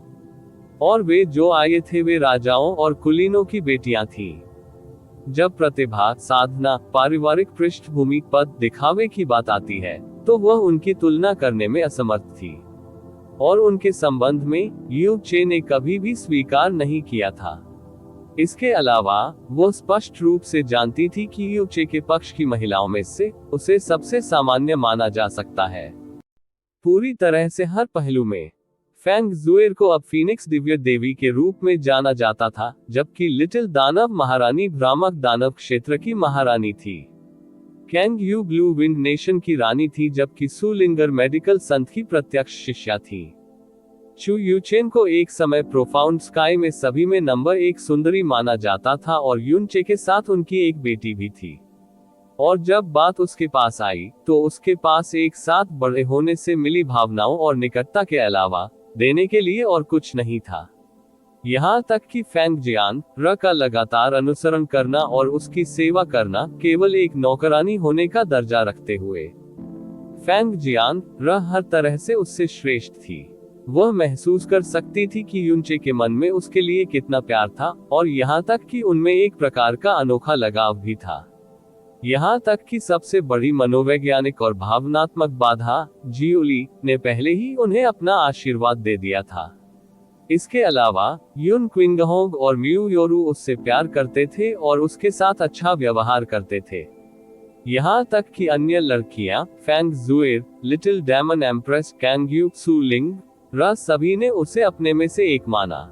और वे जो आए थे वे राजाओं और कुलीनों की बेटियां थीं। जब प्रतिभा, साधना, पारिवारिक पृष्ठभूमि, पद, दिखावे की बात आती है तो वह उनकी तुलना करने में असमर्थ थी और उनके संबंध में यू चे ने कभी भी स्वीकार नहीं किया था। इसके अलावा वो स्पष्ट रूप से जानती थी कि यू चे के पक्ष की महिलाओं में से उसे सबसे सामान्य माना जा सकता है, पूरी तरह से हर पहलू में। फेंग जुएर को अब फीनिक्स दिव्य देवी के रूप में जाना जाता था, जबकि लिटिल दानव महारानी भ्रामक दानव क्षेत्र की महारानी थी। Kang you blue wind nation की रानी थी, जबकि सु लिंगर मेडिकल संत की प्रत्यक्ष शिष्या थी। चू यूचेन को एक समय प्रोफाउंड स्काई में सभी में नंबर 1 सुंदरी माना जाता था और यून चे के साथ उनकी एक बेटी भी थी। और जब बात उसके पास आई तो उसके पास एक साथ बड़े होने से मिली भावनाओं और निकटता के अलावा देने के लिए और कुछ नहीं था। यहाँ तक कि फेंग जियान र का लगातार अनुसरण करना और उसकी सेवा करना केवल एक नौकरानी होने का दर्जा रखते हुए। फेंग जियान र हर तरह से उससे श्रेष्ठ थी। वह महसूस कर सकती थी कि यूनचे के मन में उसके लिए कितना प्यार था और यहाँ तक कि उनमें एक प्रकार का अनोखा लगाव भी था। यहाँ तक कि सबसे बड़ी मनोवैज्ञानिक और भावनात्मक बाधा, जियोली, ने पहले ही उन्हें अपना आशीर्वाद दे दिया था। इसके अलावा यून क्विंगहोंग और म्यू योरू उससे प्यार करते थे और उसके साथ अच्छा व्यवहार करते थे। यहाँ तक कि अन्य लड़कियां, Feng Juer, little demon empress Cang Su Ling र सभी ने उसे अपने में से एक माना,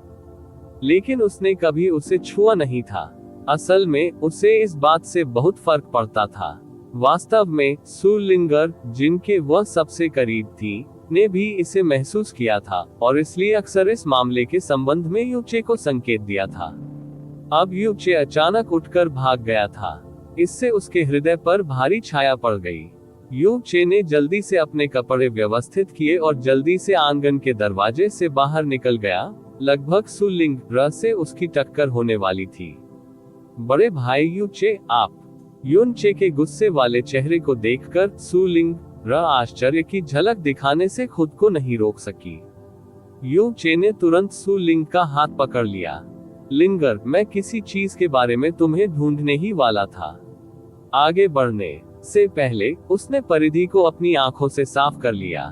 लेकिन उसने कभी उसे छुआ नहीं था। असल में उसे इस बात से बहुत फर्क पड़ता था। वास्तव में सु लिंगर, जिनके वह सबसे करीब थी, ने भी इसे महसूस किया था और इसलिए अक्सर इस मामले के संबंध में यूचे को संकेत दिया था। अब यूचे अचानक उठकर भाग गया था। इससे उसके हृदय पर भारी छाया पड़ गई। यूचे ने जल्दी से अपने कपड़े व्यवस्थित किए और जल्दी से आंगन के दरवाजे से बाहर निकल गया। लगभग सु लिंग र से उसकी टक्कर होने वाली थी। बड़े भाई यूचे, आप। यूनचे के गुस्से वाले चेहरे को देखकर सु लिंग र आश्चर्य की झलक दिखाने से खुद को नहीं रोक सकी। यूचे ने तुरंत सु लिंग का हाथ पकड़ लिया। लिंगर, मैं किसी चीज के बारे में तुम्हें ढूंढने ही वाला था। आगे बढ़ने से पहले उसने परिधि को अपनी आंखों से साफ कर लिया।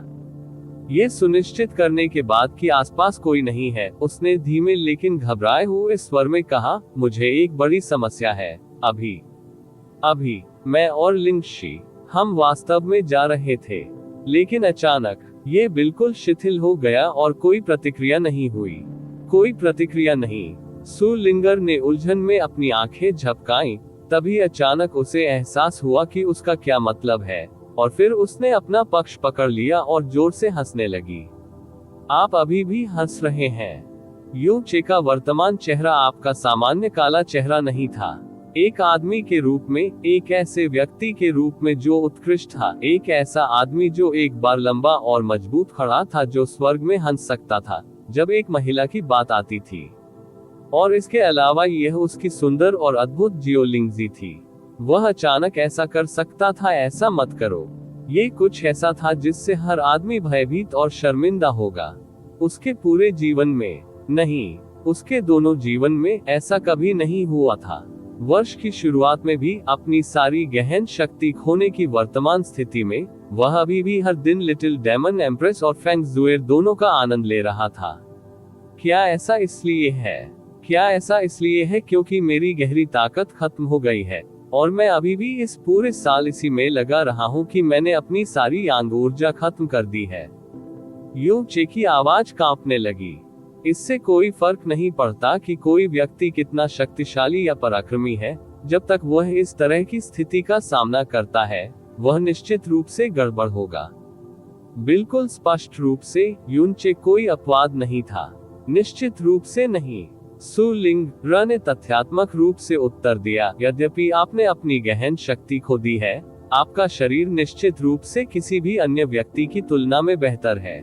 ये सुनिश्चित करने के बाद कि आसपास कोई नहीं है, उसने धीमे लेकिन घबराए हुए स्वर में कहा, मुझे एक बड़ी समस्या है। अभी मैं और लिंगशी, हम वास्तव में जा रहे थे, लेकिन अचानक ये बिल्कुल शिथिल हो गया और कोई प्रतिक्रिया नहीं हुई। कोई प्रतिक्रिया नहीं। सु लिंगर ने उलझन में अपनी आंखें झपकाईं। तभी अचानक उसे एहसास हुआ कि उसका क्या मतलब है, और फिर उसने अपना पक्ष पकड़ लिया और जोर से हंसने लगी। आप अभी भी हंस रहे हैं। यूचे का वर्तमान चेहरा आपका सामान्य काला चेहरा नहीं था। एक आदमी के रूप में, एक ऐसे व्यक्ति के रूप में जो उत्कृष्ट था, एक ऐसा आदमी जो एक बार लंबा और मजबूत खड़ा था, जो स्वर्ग में हंस सकता था जब एक महिला की बात आती थी। और इसके अलावा यह उसकी सुंदर और अद्भुत जियोलिंगजी थी। वह अचानक ऐसा कर सकता था। ऐसा मत करो। ये कुछ ऐसा था जिससे हर आदमी भयभीत और शर्मिंदा होगा। उसके पूरे जीवन में नहीं, उसके दोनों जीवन में ऐसा कभी नहीं हुआ था। वर्ष की शुरुआत में भी अपनी सारी गहन शक्ति खोने की वर्तमान स्थिति में वह अभी भी हर दिन लिटिल डेमन एम्प्रेस और फेंग जुएर दोनों का आनंद ले रहा था। क्या ऐसा इसलिए है क्योंकि मेरी गहरी ताकत खत्म हो गई है और मैं अभी भी इस पूरे साल इसी में लगा रहा हूं कि मैंने अपनी सारी यांग ऊर्जा खत्म कर दी है। यूचे की आवाज कांपने लगी। इससे कोई फर्क नहीं पड़ता कि कोई व्यक्ति कितना शक्तिशाली या पराक्रमी है, जब तक वह इस तरह की स्थिति का सामना करता है, वह निश्चित रूप से गड़बड़ होगा। बिल्कुल स्पष्ट रूप से यूनचे कोई अपवाद नहीं था। निश्चित रूप से नहीं। सु लिंग र ने तथ्यात्मक रूप से उत्तर दिया, यद्यपि आपने अपनी गहन शक्ति खो दी है, आपका शरीर निश्चित रूप से किसी भी अन्य व्यक्ति की तुलना में बेहतर है।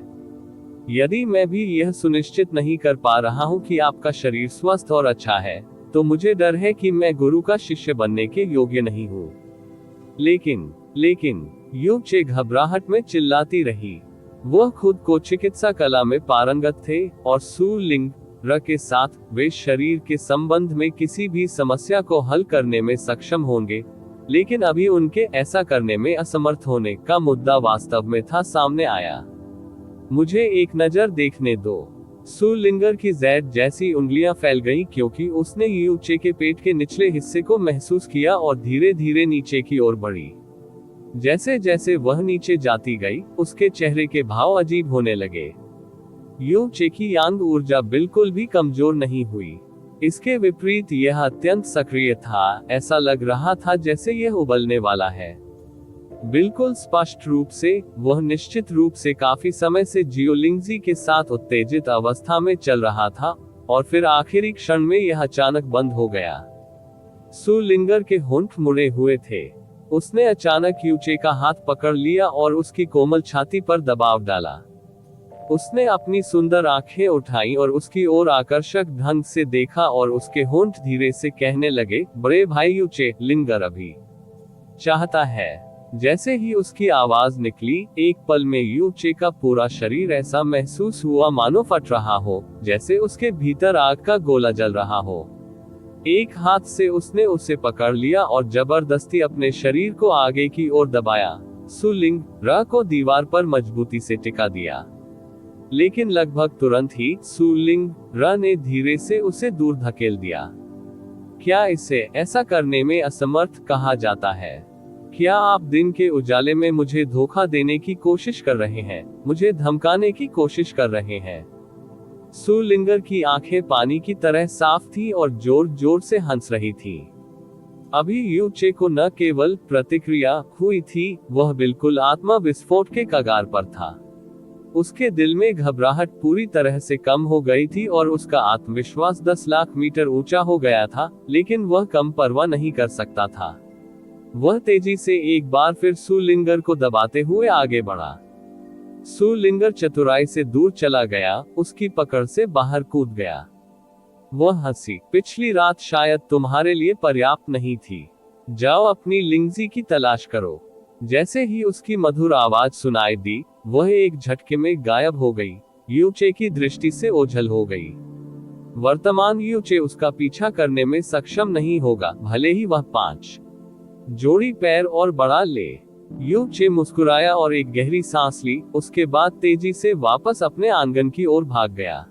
यदि मैं भी यह सुनिश्चित नहीं कर पा रहा हूं कि आपका शरीर स्वस्थ और अच्छा है, तो मुझे डर है कि मैं गुरु का शिष्य बनने के योग्य नहीं हूं। लेकिन यू चे घबराहट में चिल्लाती रही। वह खुद को चिकित्सा कला में पारंगत थे और सु लिंग र के साथ वे शरीर के संबंध में किसी भी समस्या को हल करने में सक्षम होंगे, लेकिन अभी उनके ऐसा करने में असमर्थ होने का मुद्दा वास्तव में था सामने आया। मुझे एक नजर देखने दो। सु लिंगर की जैड जैसी उंगलियां फैल गईं क्योंकि उसने यू चे के पेट के निचले हिस्से को महसूस किया और धीरे धीरे नीचे की ओर बढ़ी। जैसे जैसे वह नीचे जाती गई, उसके चेहरे के भाव अजीब होने लगे। यू चे की यांग ऊर्जा बिल्कुल भी कमजोर नहीं हुई। इसके विपरीत यह अत्यंत सक्रिय था, ऐसा लग रहा था जैसे यह उबलने वाला है। बिल्कुल स्पष्ट रूप से, वह निश्चित रूप से काफी समय से जियोलिंगजी के साथ उत्तेजित अवस्था में चल रहा था, और फिर आखिरी क्षण में यह अचानक बंद हो गया। सु लिंगर के होंठ मुड़े हुए थे। उसने अचानक यू चे का हाथ पकड़ लिया और उसकी कोमल छाती पर दबाव डाला। उसने अपनी सुंदर आंखें उठाई और उसकी ओर आकर्षक ढंग से देखा और उसके होंठ धीरे से कहने लगे, बड़े भाई यू चे, लिंगर अभी चाहता है। जैसे ही उसकी आवाज निकली, एक पल में यू चे का पूरा शरीर ऐसा महसूस हुआ मानो फट रहा हो, जैसे उसके भीतर आग का गोला जल रहा हो। एक हाथ से उसने उसे पकड़ लिया और जबरदस्ती अपने शरीर को आगे की ओर दबाया। सु लिंग र को दीवार पर मजबूती से टिका दिया, लेकिन लगभग तुरंत ही सु लिंग र ने धीरे से उसे दूर धकेल दिया। क्या इसे ऐसा करने में असमर्थ कहा जाता है? क्या आप दिन के उजाले में मुझे धोखा देने की कोशिश कर रहे हैं, मुझे धमकाने की कोशिश कर रहे हैं? सु लिंगर की आंखें पानी की तरह साफ थी और जोर जोर से हंस रही थी। अभी यू चे को न केवल प्रतिक्रिया हुई थी, वह बिल्कुल आत्मा विस्फोट के कगार पर था। उसके दिल में घबराहट पूरी तरह से कम हो गई थी और उसका आत्मविश्वास 10 लाख मीटर ऊंचा हो गया था, लेकिन वह कम परवाह नहीं कर सकता था। वह तेजी से एक बार फिर सु लिंगर को दबाते हुए आगे बढ़ा। सु लिंगर चतुराई से दूर चला गया, उसकी पकड़ से बाहर कूद गया। वह हंसी, पिछली रात शायद तुम्हारे लिए पर्याप्त नहीं थी, जाओ अपनी लिंगजी की तलाश करो। जैसे ही उसकी मधुर आवाज सुनाई दी, वह एक झटके में गायब हो गई, यू चे की दृष्टि से ओझल हो गई। वर्तमान यू चे उसका पीछा करने में सक्षम नहीं होगा, भले ही वह 5 जोड़ी पैर और बढ़ा ले। यू चे मुस्कुराया और एक गहरी सांस ली, उसके बाद तेजी से वापस अपने आंगन की ओर भाग गया।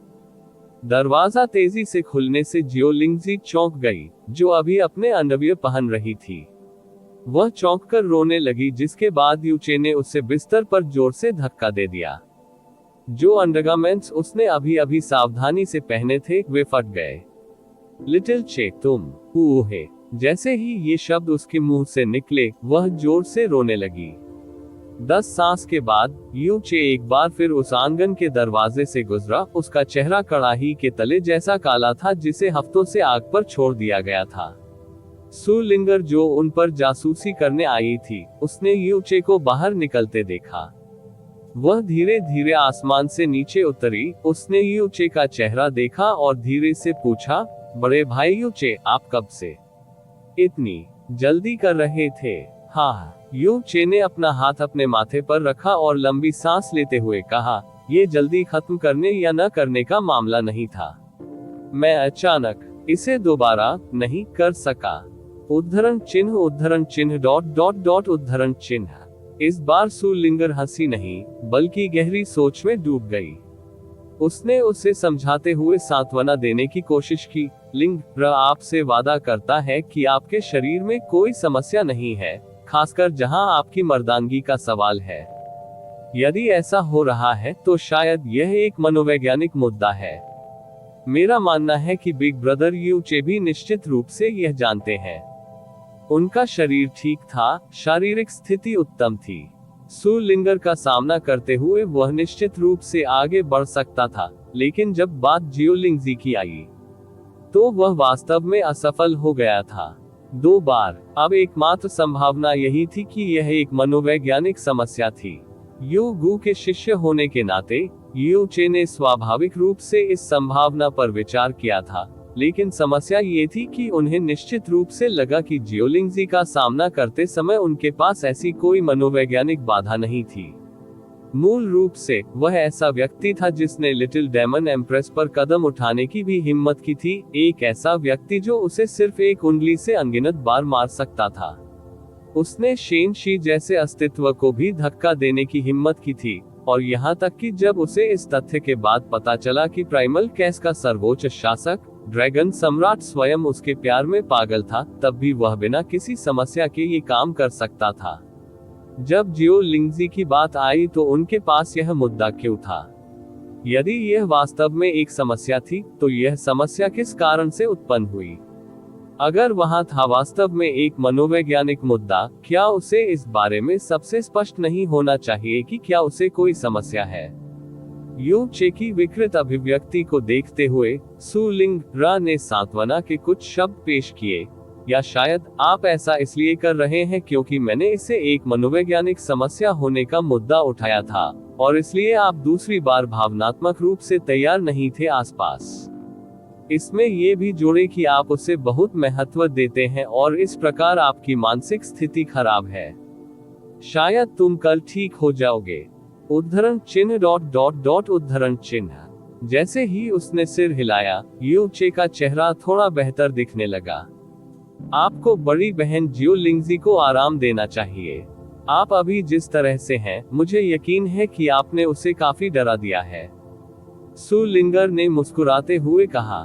दरवाजा तेजी से खुलने से जियोलिंगजी चौंक गई, जो अभी अपने अंडरवियर पहन रही थी। वह चौंक कर रोने लगी, जिसके बाद यू चे ने उसे बिस्तर पर जोर से धक्का दे दिया। जो अंडरगारमेंट्स उसने अभी अभी सावधानी से पहने थे, वे फट गए। लिटिल चे, तुम है। जैसे ही ये शब्द उसके मुंह से निकले, वह जोर से रोने लगी। 10 सांस के बाद यू चे एक बार फिर उस आंगन के दरवाजे से गुजरा। उसका चेहरा कड़ाही के तले जैसा काला था, जिसे हफ्तों से आग पर छोड़ दिया गया था। सु लिंगर, जो उन पर जासूसी करने आई थी, उसने यू चे को बाहर निकलते देखा। वह धीरे धीरे आसमान से नीचे उतरी। उसने यू चे का चेहरा देखा और धीरे से पूछा, बड़े भाई यू चे, आप कब से इतनी जल्दी कर रहे थे? हाँ। यू चे ने अपना हाथ अपने माथे पर रखा और लंबी सांस लेते हुए कहा, यह जल्दी खत्म करने या न करने का मामला नहीं था। मैं अचानक इसे दोबारा नहीं कर सका। उद्धरण चिन्ह उद्धरण चिन्ह डॉट डॉट डॉट उद्धरण चिन्ह। इस बार सु लिंगर हंसी नहीं, बल्कि गहरी सोच में डूब गई। उसने उसे समझाते हुए सांत्वना देने की कोशिश की, लिंग र आपसे वादा करता है कि आपके शरीर में कोई समस्या नहीं है, खासकर जहां आपकी मर्दानगी का सवाल है। यदि ऐसा हो रहा है तो शायद यह एक मनोवैज्ञानिक मुद्दा है। मेरा मानना है कि बिग ब्रदर यू चे भी निश्चित रूप से यह जानते हैं। उनका शरीर ठीक था, शारीरिक स्थिति उत्तम थी। सु लिंगर का सामना करते हुए वह निश्चित रूप से आगे बढ़ सकता था, लेकिन जब बात जियोलिंगजी की आई, तो वह वास्तव में असफल हो गया था 2 बार। अब एकमात्र संभावना यही थी कि यह एक मनोवैज्ञानिक समस्या थी। यू गू के शिष्य होने के नाते यू चे ने स्वाभाविक रूप से इस संभावना पर विचार किया था, लेकिन समस्या ये थी कि उन्हें निश्चित रूप से लगा कि जियोलिंगजी का सामना करते समय उनके पास ऐसी कोई मनोवैज्ञानिक बाधा नहीं थी। मूल रूप से वह ऐसा व्यक्ति था जिसने लिटिल डेमन एम्प्रेस पर कदम उठाने की भी हिम्मत की थी, एक ऐसा व्यक्ति जो उसे सिर्फ एक उंगली से अनगिनत बार मार सकता था। उसने शेन शी जैसे अस्तित्व को भी धक्का देने की हिम्मत की थी, और यहाँ तक कि जब उसे इस तथ्य के बाद पता चला कि प्राइमल कैस का सर्वोच्च शासक ड्रैगन सम्राट स्वयं उसके प्यार में पागल था, तब भी वह बिना किसी समस्या के ये काम कर सकता था। जब जियोलिंगजी की बात आई तो उनके पास यह मुद्दा क्यों था? यदि यह वास्तव में एक समस्या थी, तो यह समस्या किस कारण से उत्पन्न हुई? अगर वहां था वास्तव में एक मनोवैज्ञानिक मुद्दा, क्या उसे इस बारे में सबसे स्पष्ट नहीं होना चाहिए कि क्या उसे कोई समस्या है? यू चे की विकृत अभिव्यक्ति को देखते हुए सु लिंग रा ने सांत्वना के कुछ शब्द पेश किए, या शायद आप ऐसा इसलिए कर रहे हैं क्योंकि मैंने इसे एक मनोवैज्ञानिक समस्या होने का मुद्दा उठाया था, और इसलिए आप दूसरी बार भावनात्मक रूप से तैयार नहीं थे आसपास। इसमें ये भी जोड़े कि आप उसे बहुत महत्व देते हैं और इस प्रकार आपकी मानसिक स्थिति खराब है। शायद तुम कल ठीक हो जाओगे। उद्धरण चिन्ह ... उद्धरण चिन्ह। जैसे ही उसने सिर हिलाया, यू चे का चेहरा थोड़ा बेहतर दिखने लगा। आपको बड़ी बहन जियोलिंगजी को आराम देना चाहिए। आप अभी जिस तरह से हैं, मुझे यकीन है कि आपने उसे काफी डरा दिया है। सु लिंगर ने मुस्कुराते हुए कहा,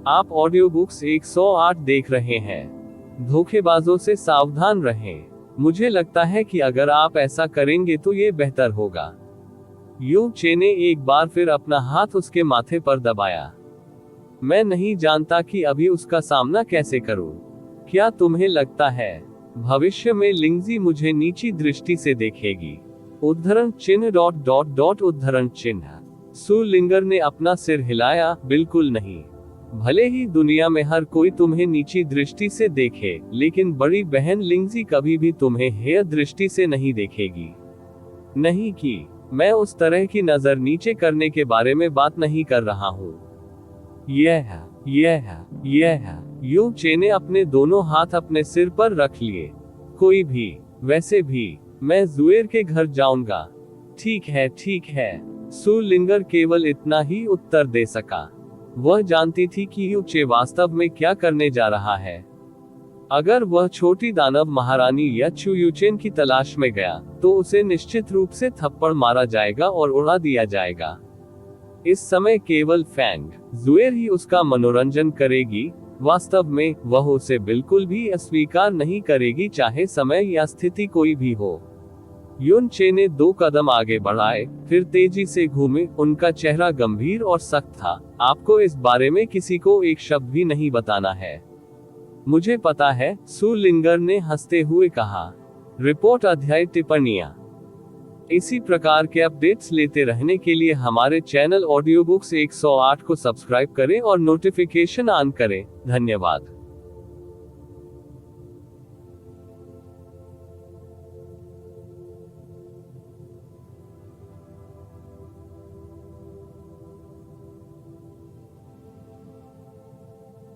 आप ऑडियो बुक्स 108 देख रहे हैं। धोखेबाजों से सावधान रहें। मुझे लगता है कि अगर आप ऐसा करेंगे तो ये बेहतर होगा। यू चे ने एक बार फिर अपना हाथ उसके माथे पर दबाया। मैं नहीं जानता कि अभी उसका सामना कैसे करूं। क्या तुम्हें लगता है भविष्य में लिंगजी मुझे नीची दृष्टि से देखेगी? उद्धरण चिन्ह ... उद्धरण चिन्ह। सु लिंगर ने अपना सिर हिलाया, बिल्कुल नहीं। भले ही दुनिया में हर कोई तुम्हें नीची दृष्टि से देखे, लेकिन बड़ी बहन लिंगजी कभी भी तुम्हें हेय दृष्टि से नहीं देखेगी। नहीं कि मैं उस तरह की नजर नीचे करने के बारे में बात नहीं कर रहा हूँ। यह यू चे ने अपने दोनों हाथ अपने सिर पर रख लिए। कोई भी, वैसे भी, मैं जुएर के घर जाऊंगा। ठीक है। सु लिंगर केवल इतना ही उत्तर दे सका। वह जानती थी कि यू चे वास्तव में क्या करने जा रहा है। अगर वह छोटी दानव महारानी या चू यूचेन की तलाश में गया, तो उसे निश्चित रूप से थप्पड़ मारा जाएगा और उड़ा दिया जाएगा। इस समय केवल फैंग जुएर ही उसका मनोरंजन करेगी। वास्तव में वह उसे बिल्कुल भी अस्वीकार नहीं करेगी, चाहे समय या स्थिति कोई भी हो। युन चे ने 2 कदम आगे बढ़ाए, फिर तेजी से घूमे। उनका चेहरा गंभीर और सख्त था। आपको इस बारे में किसी को एक शब्द भी नहीं बताना है। मुझे पता है, सु लिंगर ने हंसते हुए कहा। रिपोर्ट अध्याय टिप्पणियां। इसी प्रकार के अपडेट्स लेते रहने के लिए हमारे चैनल ऑडियो बुक्स 108 को सब्सक्राइब करें और नोटिफिकेशन ऑन करें। धन्यवाद।